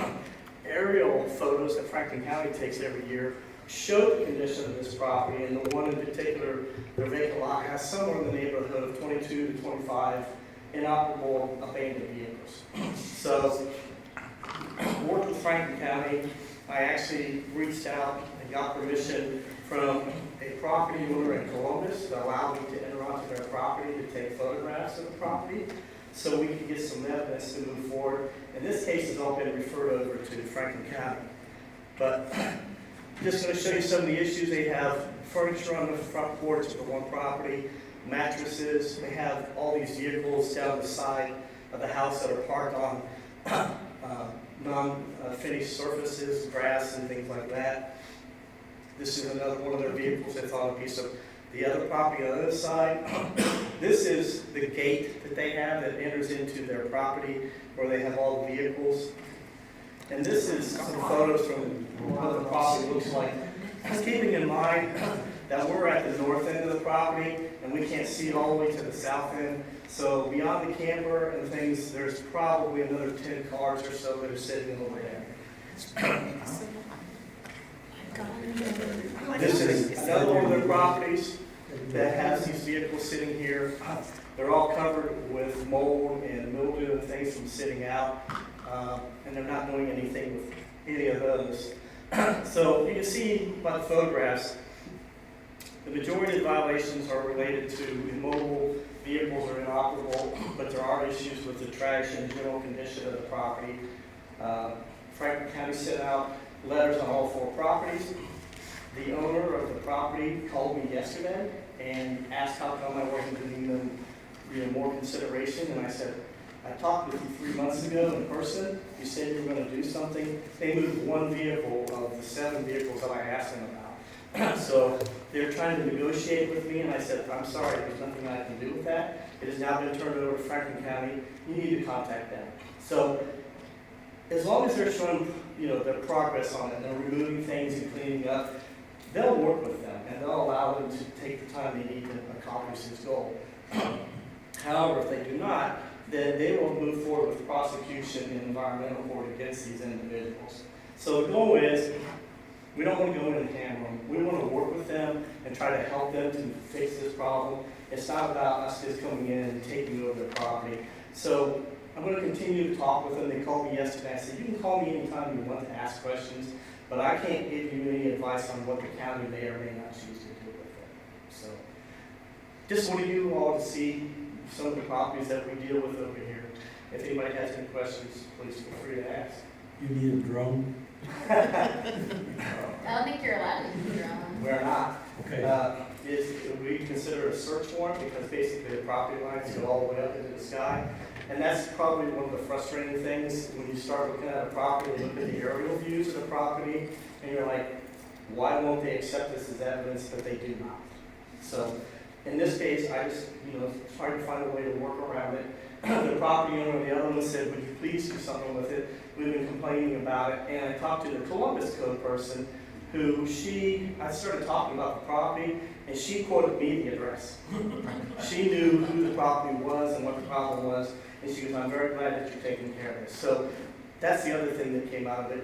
Aerial photos that Franklin County takes every year show the condition of this property, and the one in particular, the vacant lot, has somewhere in the neighborhood of 22 to 25 inoperable abandoned vehicles. So, worked with Franklin County, I actually reached out and got permission from a property owner in Columbus that allowed me to enter onto their property to take photographs of the property so we could get some evidence to move forward. And this case has all been referred over to Franklin County. But just going to show you some of the issues. They have furniture on the front porch of the one property, mattresses. They have all these vehicles down the side of the house that are parked on non-finished surfaces, grass and things like that. This is another one of their vehicles that's on a piece of the other property on the other side. This is the gate that they have that enters into their property where they have all the vehicles. And this is some photos from what the property looks like. Just keeping in mind that we're at the north end of the property and we can't see it all the way to the south end. So beyond the camper and things, there's probably another 10 cars or so that are sitting over there. This is another one of their properties that has these vehicles sitting here. They're all covered with mold and mildew and things from sitting out, and they're not doing anything with any of those. So you can see by the photographs, the majority of the violations are related to immobile vehicles or inoperable, but there are issues with the traction and general condition of the property. Franklin County sent out letters on all 4 properties. The owner of the property called me yesterday and asked how come I wasn't giving them more consideration, and I said, I talked with you 3 months ago in person. You said you were going to do something. They moved 1 vehicle of the 7 vehicles that I asked them about. So they're trying to negotiate with me, and I said, I'm sorry, there's nothing I can do with that. It has now been turned over to Franklin County. You need to contact them. So as long as they're showing their progress on it, and they're removing things and cleaning up, they'll work with them, and they'll allow them to take the time they need to accomplish this goal. However, if they do not, then they will move forward with prosecution in environmental court against these individuals. So the goal is, we don't want to go in and hammer them. We want to work with them and try to help them to fix this problem. It's not about us just coming in and taking over their property. So I'm going to continue to talk with them. They called me yesterday. I said, you can call me anytime you want to ask questions, but I can't give you any advice on what the county may or may not choose to do with it. So just want you all to see some of the properties that we deal with over here. If anybody has any questions, please feel free to ask. You need a drone? I don't think you're allowed to use your own. We're not. Okay. We consider a search warrant because basically the property lines go all the way up into the sky. And that's probably one of the frustrating things when you start looking at a property and look at the aerial views of the property, and you're like, why won't they accept this as evidence, but they do not? So in this case, I just, tried to find a way to work around it. The property owner, the other one said, would you please do something with it? We've been complaining about it. And I talked to the Columbus code person who I started talking about the property, and she quoted me the address. She knew who the property was and what the problem was, and she goes, I'm very glad that you're taking care of this. So that's the other thing that came out of it,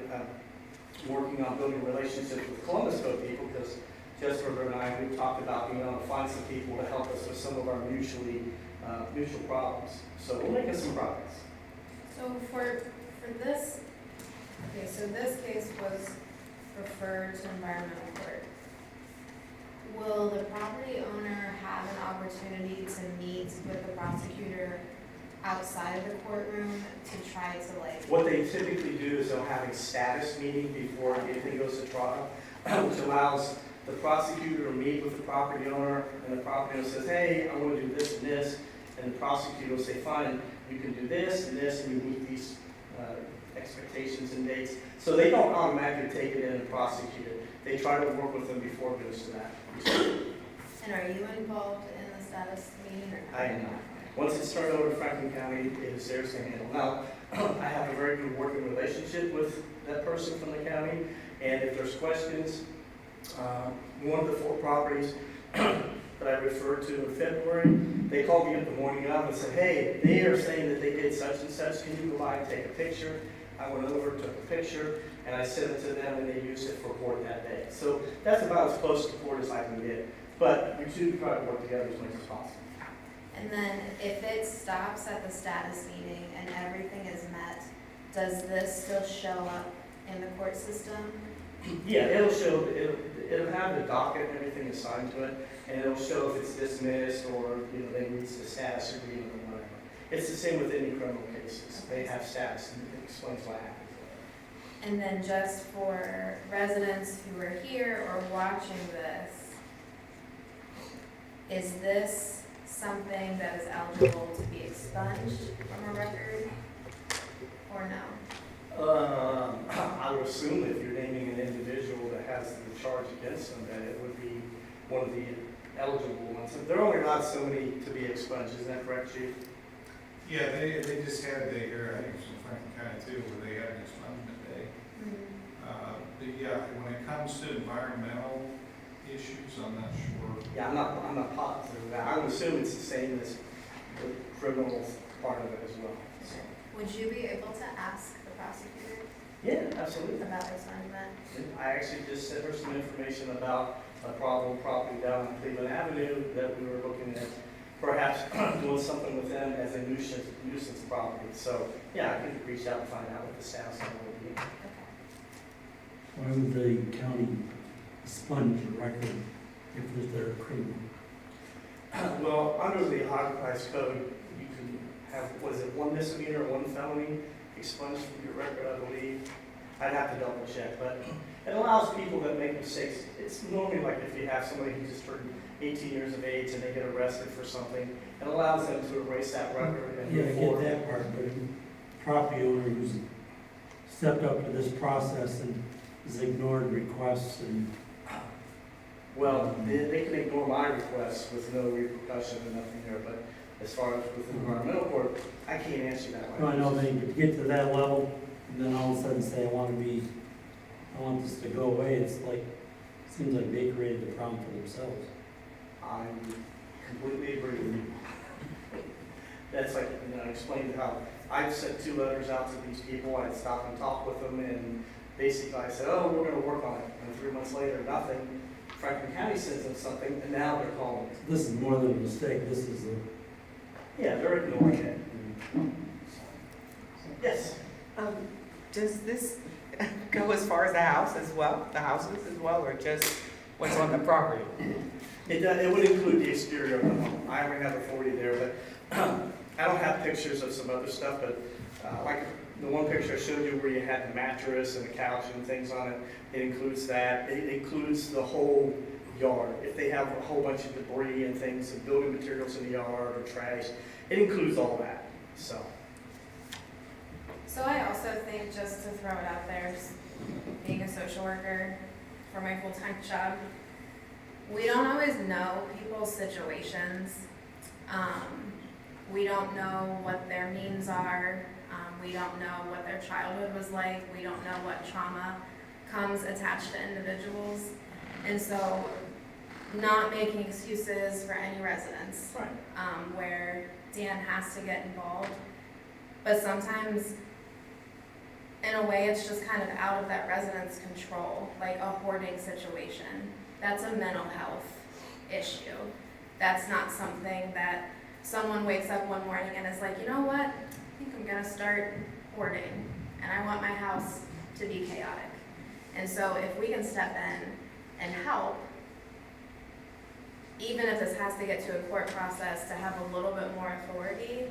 working on building relationships with Columbus code people, because Jessica and I, we talked about being able to find some people to help us with some of our mutual problems. So we're making some progress. So for this, so this case was referred to environmental court. Will the property owner have an opportunity to meet with the prosecutor outside of the courtroom to try to What they typically do is they'll have a status meeting before anything goes to trial, which allows the prosecutor to meet with the property owner, and the property owner says, hey, I want to do this and this, and the prosecutor will say, fine, you can do this and this, and you meet these expectations and dates. So they don't automatically take it in and prosecute it. They try to work with them before it goes to that. And are you involved in the status meeting or not? I am not. Once it's turned over to Franklin County, it is theirs to handle. Now, I have a very good working relationship with that person from the county, And if there's questions, one of the 4 properties that I referred to in February, they called me up the morning of and said, hey, they are saying that they did such and such, can you go by and take a picture? I went over, took a picture, and I sent it to them, and they used it for court that day. So that's about as close to court as I can get. But we should try to work together as much as possible. And then if it stops at the status meeting and everything is met, does this still show up in the court system? Yeah, it'll show, it'll have the docket and everything assigned to it, and it'll show if it's dismissed or, they reach the status agreement or whatever. It's the same with any criminal cases. They have status, and it explains what happened. And then just for residents who are here or watching this, is this something that is eligible to be expunged from a record or no? I would assume if you're naming an individual that has the charge against them, that it would be one of the eligible ones. There are only not so many to be expunged, isn't that correct, Chief? Yeah, they just had the, here, I think it was in Franklin County too, where they had an expungement day. But yeah, when it comes to environmental issues, I'm not sure. Yeah, I'm not positive of that. I would assume it's the same as the criminal part of it as well. So. Would you be able to ask the prosecutor? Yeah, absolutely. About expungement? I actually just sent her some information about a problem property down on Cleveland Avenue that we were looking at perhaps doing something with them as a nuisance property. So, yeah, I could reach out and find out what the status of it would be. Why would the county expunge a record if they're criminal? Well, under the Ohio Revised Code, you can have, was it 1 misdemeanor or 1 felony expunged from your record, I believe. I'd have to double check, but it allows people that make mistakes. It's normally like if you have somebody who just turned 18 years of age and they get arrested for something, it allows them to erase that record and Yeah, I move get forward. that part, but a property owner who's stepped up to this process and has ignored requests and. Well, they can ignore my requests with no repercussion and nothing there, but as far as with the environmental court, I can't answer that. No, I know they could get to that level and then all of a sudden say, I want this to go away. It's like, seems like they created the problem for themselves. I completely agree with you. That's like, I explained how I've sent 2 letters out to these people. I'd stop and talk with them, and basically I said, oh, we're going to work on it. And 3 months later, nothing. Franklin County sends them something, and now they're calling. This is more than a mistake. This is a. Yeah, they're ignoring it. Yes. Does this go as far as the house as well, the houses as well, or just what's on the property? It would include the exterior of the home. I already have authority there, but I don't have pictures of some other stuff, but like the one picture I showed you where you had the mattress and the couch and things on it, it includes that. It includes the whole yard. If they have a whole bunch of debris and things, and building materials in the yard or trash, it includes all that, so. So I also think, just to throw it out there, being a social worker for my full-time job, we don't always know people's situations. We don't know what their means are. We don't know what their childhood was like. We don't know what trauma comes attached to individuals. And so not making excuses for any residents, where Dan has to get involved. But sometimes, in a way, it's just kind of out of that resident's control, like a hoarding situation. That's a mental health issue. That's not something that someone wakes up one morning and is like, you know what? I think I'm gonna start hoarding, and I want my house to be chaotic. And so if we can step in and help, even if this has to get to a court process to have a little bit more authority,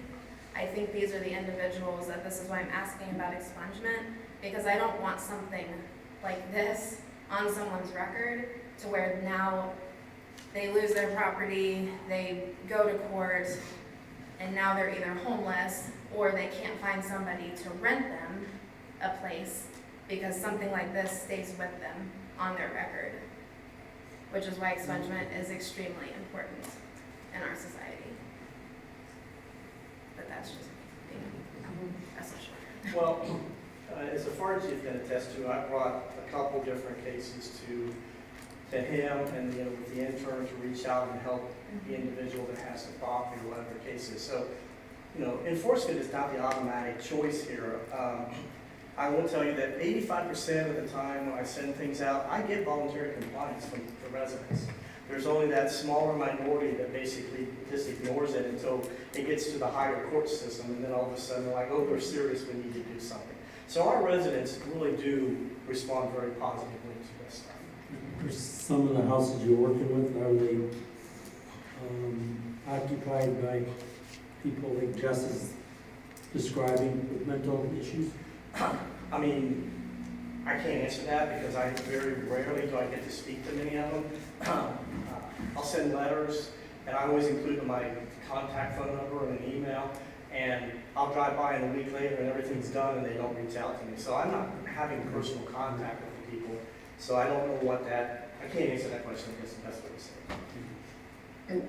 I think these are the individuals that this is why I'm asking about expungement, because I don't want something like this on someone's record to where now they lose their property, they go to court, and now they're either homeless or they can't find somebody to rent them a place because something like this stays with them on their record, which is why expungement is extremely important in our society. But that's just being a social worker. Well, as far fire chief can attest to, I brought a couple different cases to him and, with the intern to reach out and help the individual that has the property or whatever the case is. So, enforcement is not the automatic choice here. I will tell you that 85% of the time when I send things out, I get voluntary compliance from the residents. There's only that smaller minority that basically just ignores it until it gets to the higher court system, and then all of a sudden they're like, oh, we're serious, we need to do something. So our residents really do respond very positively to this stuff. For some of the houses you're working with, are they occupied by people like Jess is describing with mental issues? I mean, I can't answer that because I very rarely do I get to speak to many of them. I'll send letters, and I always include my contact phone number and an email, and I'll drive by and a week later and everything's done and they don't reach out to me. So I'm not having personal contact with the people, so I don't know I can't answer that question, I guess the best way to say it.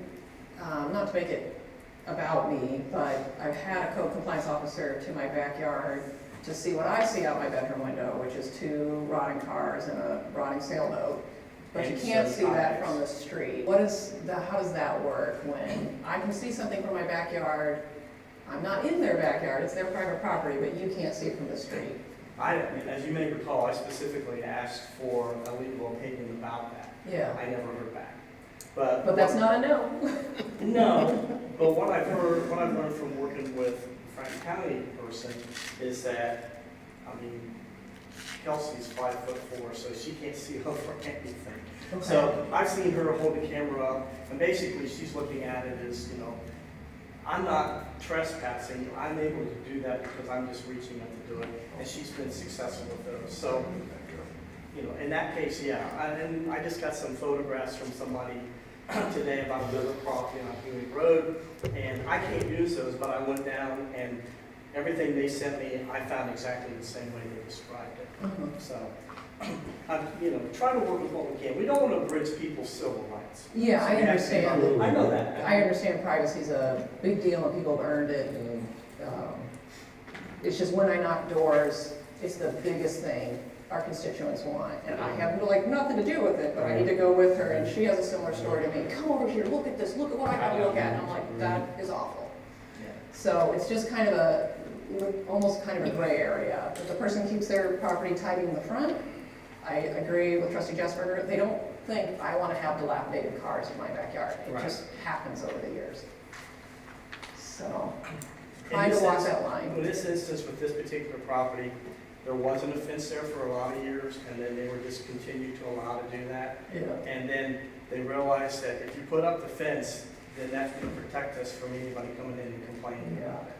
And not to make it about me, but I've had a code compliance officer to my backyard to see what I see out my bedroom window, which is 2 rotting cars and a rotting sailboat. But you can't see that from the street. How does that work when I can see something from my backyard? I'm not in their backyard, it's their private property, but you can't see it from the street. As you may recall, I specifically asked for a legal opinion about that. Yeah. I never heard back. But that's not a no. No, but what I've learned from working with a Franklin County person is that, Kelsey's 5'4", so she can't see over anything. Okay. So I've seen her hold the camera up, and basically she's looking at it as, I'm not trespassing, I'm able to do that because I'm just reaching up to do it, and she's been successful with those. So, in that case, yeah. And I just got some photographs from somebody today about a bit of property on Huey Road, and I can't use those, but I went down and everything they sent me, I found exactly the same way they described it. So, try to work with what we can. We don't want to abridge people's civil rights. Yeah, I understand. I know that. I understand privacy is a big deal and people have earned it. And it's just when I knock doors, it's the biggest thing our constituents want. And I have nothing to do with it, but I need to go with her, and she has a similar story to me. Come over here, look at this, look at what I got to look at. And I'm like, that is awful. So it's just kind of almost kind of a gray area. If the person keeps their property tidy in the front, I agree with Trustee Jessberger. They don't think I want to have dilapidated cars in my backyard. It just happens over the years. So, trying to walk that line. In this instance, with this particular property, there wasn't a fence there for a lot of years, and then they were discontinued to allow to do that. Yeah. And then they realized that if you put up the fence, then that's going to protect us from anybody coming in and complaining about it.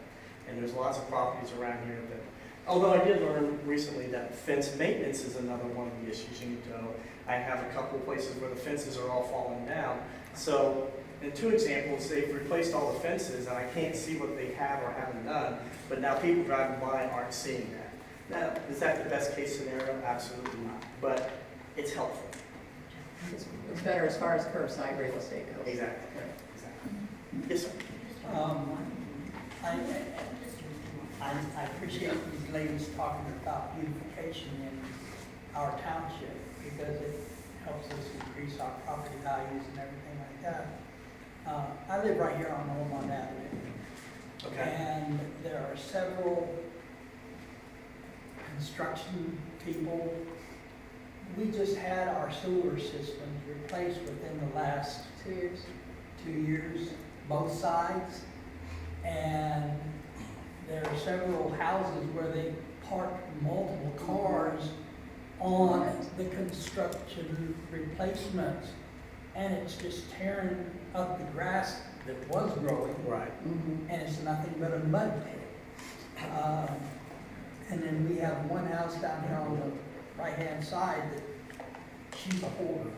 And there's lots of properties around here that, although I did learn recently that fence maintenance is another one of the issues you need to know. I have a couple places where the fences are all falling down. So, in 2 examples, they've replaced all the fences, and I can't see what they have or haven't done, but now people driving by aren't seeing that. Now, is that the best case scenario? Absolutely not. But it's helpful. It's better as far as curbside real estate goes. Exactly. Yes, sir. I appreciate these ladies talking about beautification in our township because it helps us increase our property values and everything like that. I live right here on Old Avenue. Okay. And there are several construction people. We just had our sewer systems replaced within the last 2 years. 2 years, both sides. And there are several houses where they park multiple cars on the construction replacements. And it's just tearing up the grass that was growing. Right. And it's nothing but a mud pit. And then we have one house down here on the right-hand side that she's a hoarder.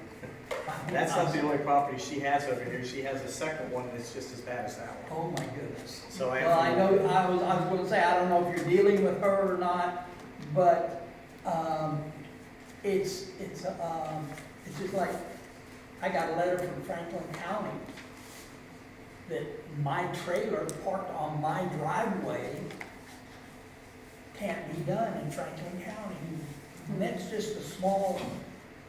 That's not the only property she has over here. She has a second one that's just as bad as that one. Oh my goodness. So Well, I know, I was going to say, I don't know if you're dealing with her or not, but it's just like, I got a letter from Franklin County that my trailer parked on my driveway can't be done in Franklin County. And that's just a small,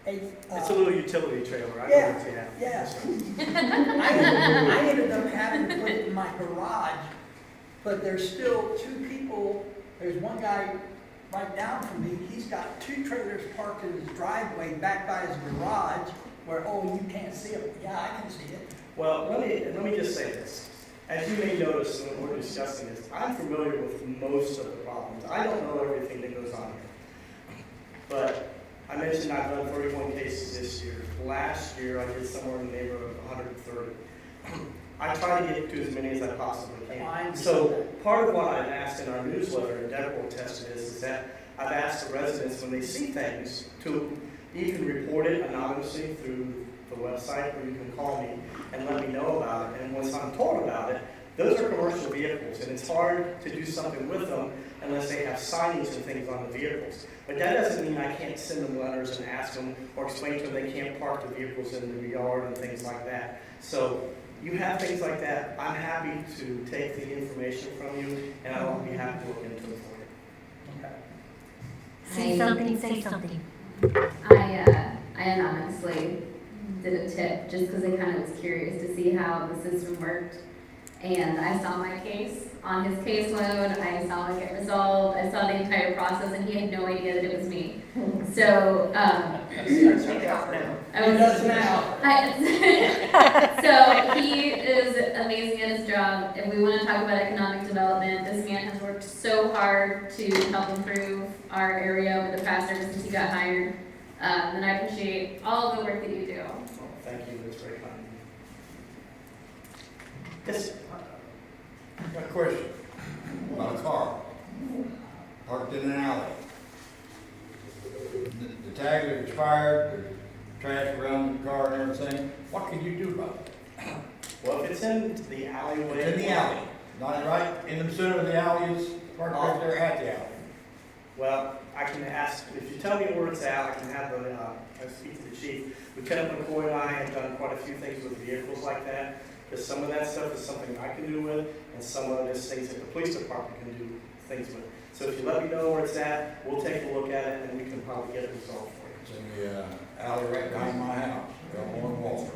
It's a little utility trailer, I know Yeah, what you have. yeah. I ended up having to put it in my garage, but there's still two people, there's one guy right down from me, he's got two trailers parked in his driveway back by his garage, where, oh, you can't see it. Yeah, I can see it. Well, let me just say this. As you may notice when we're discussing this, I'm familiar with most of the problems. I don't know everything that goes on here. But I mentioned I've done 31 cases this year. Last year, I did somewhere in the neighborhood of 130. I try to get to as many as I possibly can. So part of what I've asked in our newsletter, and Deborah will test it, is that I've asked the residents when they see things to even report it anonymously through the website, or you can call me and let me know about it. And once I'm told about it, those are commercial vehicles, and it's hard to do something with them unless they have signage and things on the vehicles. But that doesn't mean I can't send them letters and ask them or explain to them they can't park the vehicles in the yard and things like that. So you have things like that. I'm happy to take the information from you, and I'll be happy to look into it for you. Say something, say something. I anonymously did a tip just because I kind of was curious to see how the system worked. And I saw my case on his caseload, I saw it get resolved, I saw the entire process, and he had no idea that it was me. So, I was, so he is amazing at his job. If we want to talk about economic development, this man has worked so hard to help improve our area over the past ever since he got hired. And I appreciate all of the work that you do. Well, thank you. That's very kind. Yes. Got a question about a car parked in an alley. The tags are expired, there's trash around the car and everything. What can you do about it? Well, if it's in the alleyway. It's in the alley, not right in the center of the alley, it's parked right there at the alley. Well, I can ask, if you tell me where it's at, I can have the, I speak to the chief. Lieutenant McCoy and I have done quite a few things with vehicles like that, because some of that stuff is something I can do with, and some of it is things that the police department can do things with. So if you let me know where it's at, we'll take a look at it, and we can probably get it resolved for you. It's in the alley right behind my house, on one wall.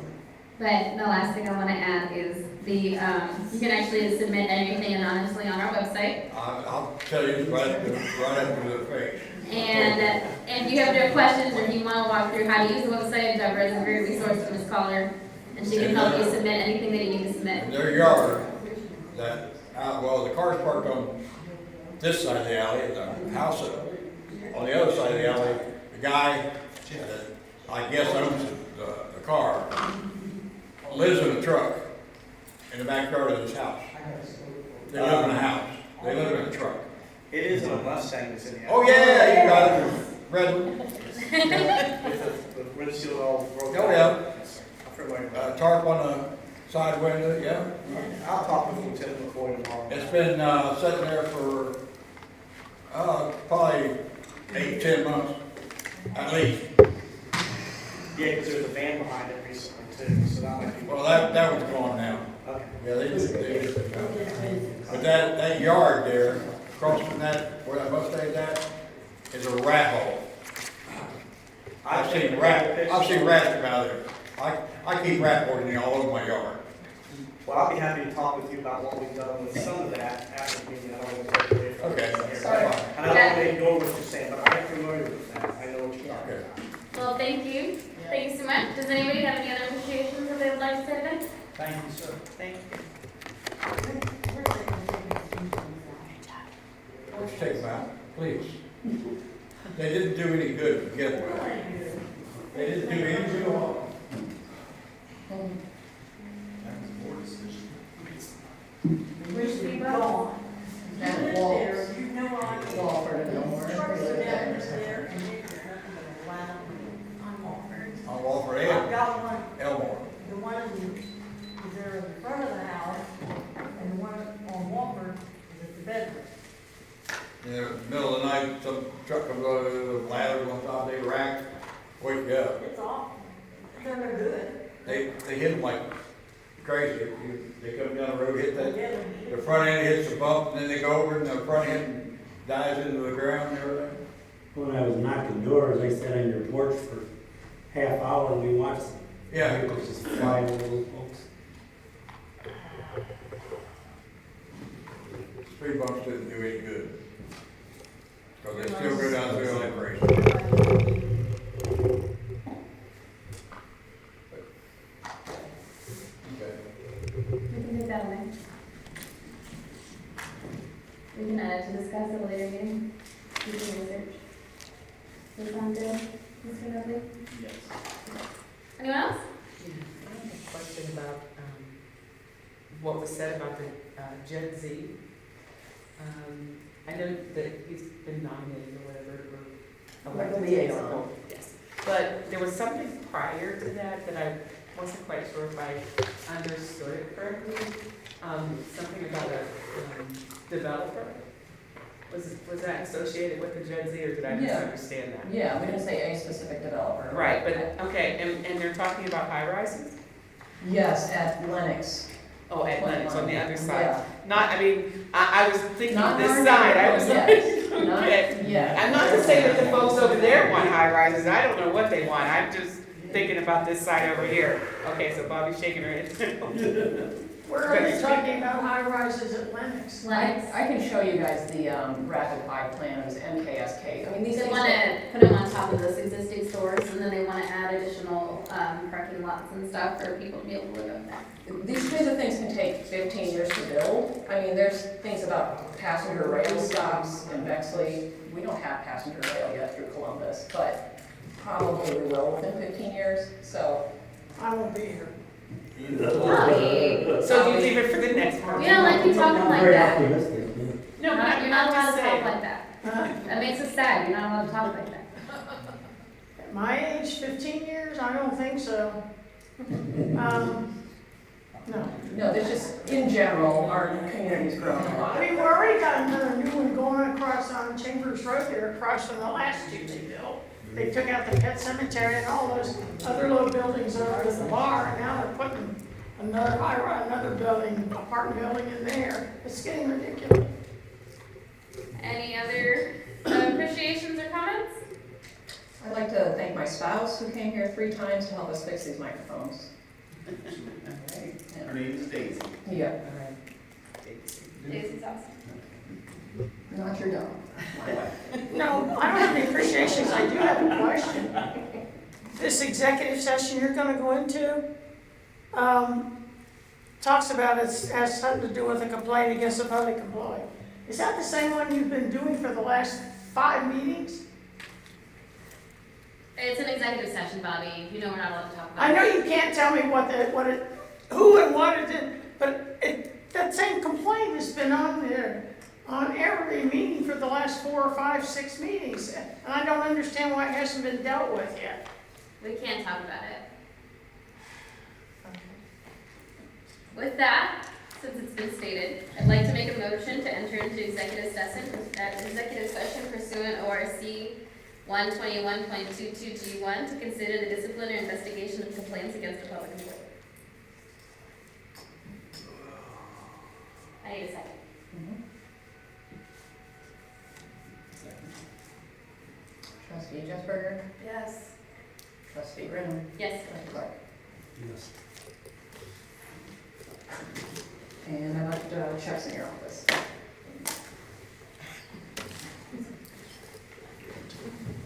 But the last thing I want to add is you can actually submit anything anonymously on our website. I'll tell you right after the face. And if you have no questions or if you want to walk through how to use the website, Deborah is a great resource for this caller, and she can help you submit anything that you need to submit. In their yard, the car's parked on this side of the alley, and the house on the other side of the alley, the guy that I guess owns the car lives in a truck in the backyard of his house. They live in a house. They live in a truck. It isn't a Mustang that's in the alley. Oh yeah, you got it. Red one. With the windshield all broken. Oh yeah. I'm familiar. Tarp on the side window, yeah. I'll talk with Lieutenant McCoy tomorrow. It's been sitting there for probably 8-10 months, at least. Yeah, because there's a van behind it recently too, so that might be. Well, that one's gone now. Okay. Yeah, but that yard there, across from that, where that Mustang's at, is a rat hole. I've seen rats come out of there. I keep rat poisoning all over my yard. Well, I'll be happy to talk with you about what we've done with some of that after the meeting. I don't want to take away from Okay. it here. Sorry. And I don't want to ignore what you're saying, but I'm familiar with that. I know what you're talking Okay. about. Well, thank you. Thank you so much. Does anybody have any other appreciations that they would like to say today? Thank you, sir. Thank you. Let's take them out, please. They didn't do any good to begin with. They didn't do anything at all. Wish we gone. That wall. You know I. Walford and Elmore. Trucks are down there and there's nothing but a line on Walford. On Walford I've Ave, got one, Elmore. the one is there in front of the house, and the one on Walford is at the bedroom. In the middle of the night, some truck comes over the ladder on top, they rack, wake you up. It's awful. They're no good. They hit them like crazy. They come down the road, hit that, Yeah, the front end hits the bump, and then they go over and the front end dives into the ground and everything? When I was knocking doors, I sat on your porch for half hour and we watched Yeah. vehicles just fly over those folks. Speed bumps didn't do any good. Because they still go down through like crazy. Okay. We can take that away. We can add it to discuss at a later meeting. Do some research. Does that sound good, Mr. Dudley? Yes. Anyone else? Yeah, I have a question about, what was said about the, Gen Z. I know that he's been nominated or whatever for elected liaison. Yes, but there was something prior to that that I wasn't quite sure if I understood it correctly. Something about a developer. Was that associated with the Gen Z, or did I Yeah. misunderstand that? Yeah, we didn't say a specific developer. Right, but, okay, and they're talking about high rises? Yes, at Lennox. Oh, at Lennox, on the other side. Yeah. Not, I mean, I was thinking Not this our side, I was neighborhood, like, Not okay. yet. I'm not to say that the folks over there want high rises, I don't know what they want, I'm just thinking about this side over here. Okay, so Bobby's shaking her head. Where are they talking about high rises at Lennox? Lennox. I can show you guys the rapid eye plans, MKSK. I mean, these They things. want to put them on top of those existing stores, and then they want to add additional parking lots and stuff for people to be able to live up there. These kinds of things can take 15 years to build. I mean, there's things about passenger rail stops in Bexley. We don't have passenger rail yet through Columbus, but probably we will within 15 years, so. I won't be here. Bobby, So you leave it for the next part? we don't like you talking like Very that. optimistic, yeah. No, but You're not allowed just to talk saying. like that. That makes us sad, you're not allowed to talk like that. At my age, 15 years, I don't think so. No. No, there's just, in general, our community's grown a lot. I mean, we already got another new one going across on Chambers Road there, across from the last two they built. They took out the pet cemetery and all those other little buildings over to the bar, and now they're putting another building, apartment building in there. It's getting ridiculous. Any other appreciations or comments? I'd like to thank my spouse who came here 3 times to help us fix these microphones. Her name is Daisy. Yeah, Daisy's awesome. not your dog, my wife. No, I don't have any appreciations. I do have a question. This executive session you're gonna go into, talks about it has something to do with a complaint against a public employee. Is that the same one you've been doing for the last 5 meetings? It's an executive session, Bobby, you know we're not allowed to talk about I it. know you can't tell me who and what it did, but that same complaint has been on there, on every meeting for the last 4 or 5, 6 meetings. And I don't understand why it hasn't been dealt with yet. We can't talk about it. With that, since it's been stated, I'd like to make a motion to enter into executive session pursuant ORC 121.22G1 to consider the discipline or investigation of complaints against a public employee. I need a second. Trustee Jeffberger, Yes. trustee Grimm, Yes. trustee Clark. Yes. And I left checks in your office.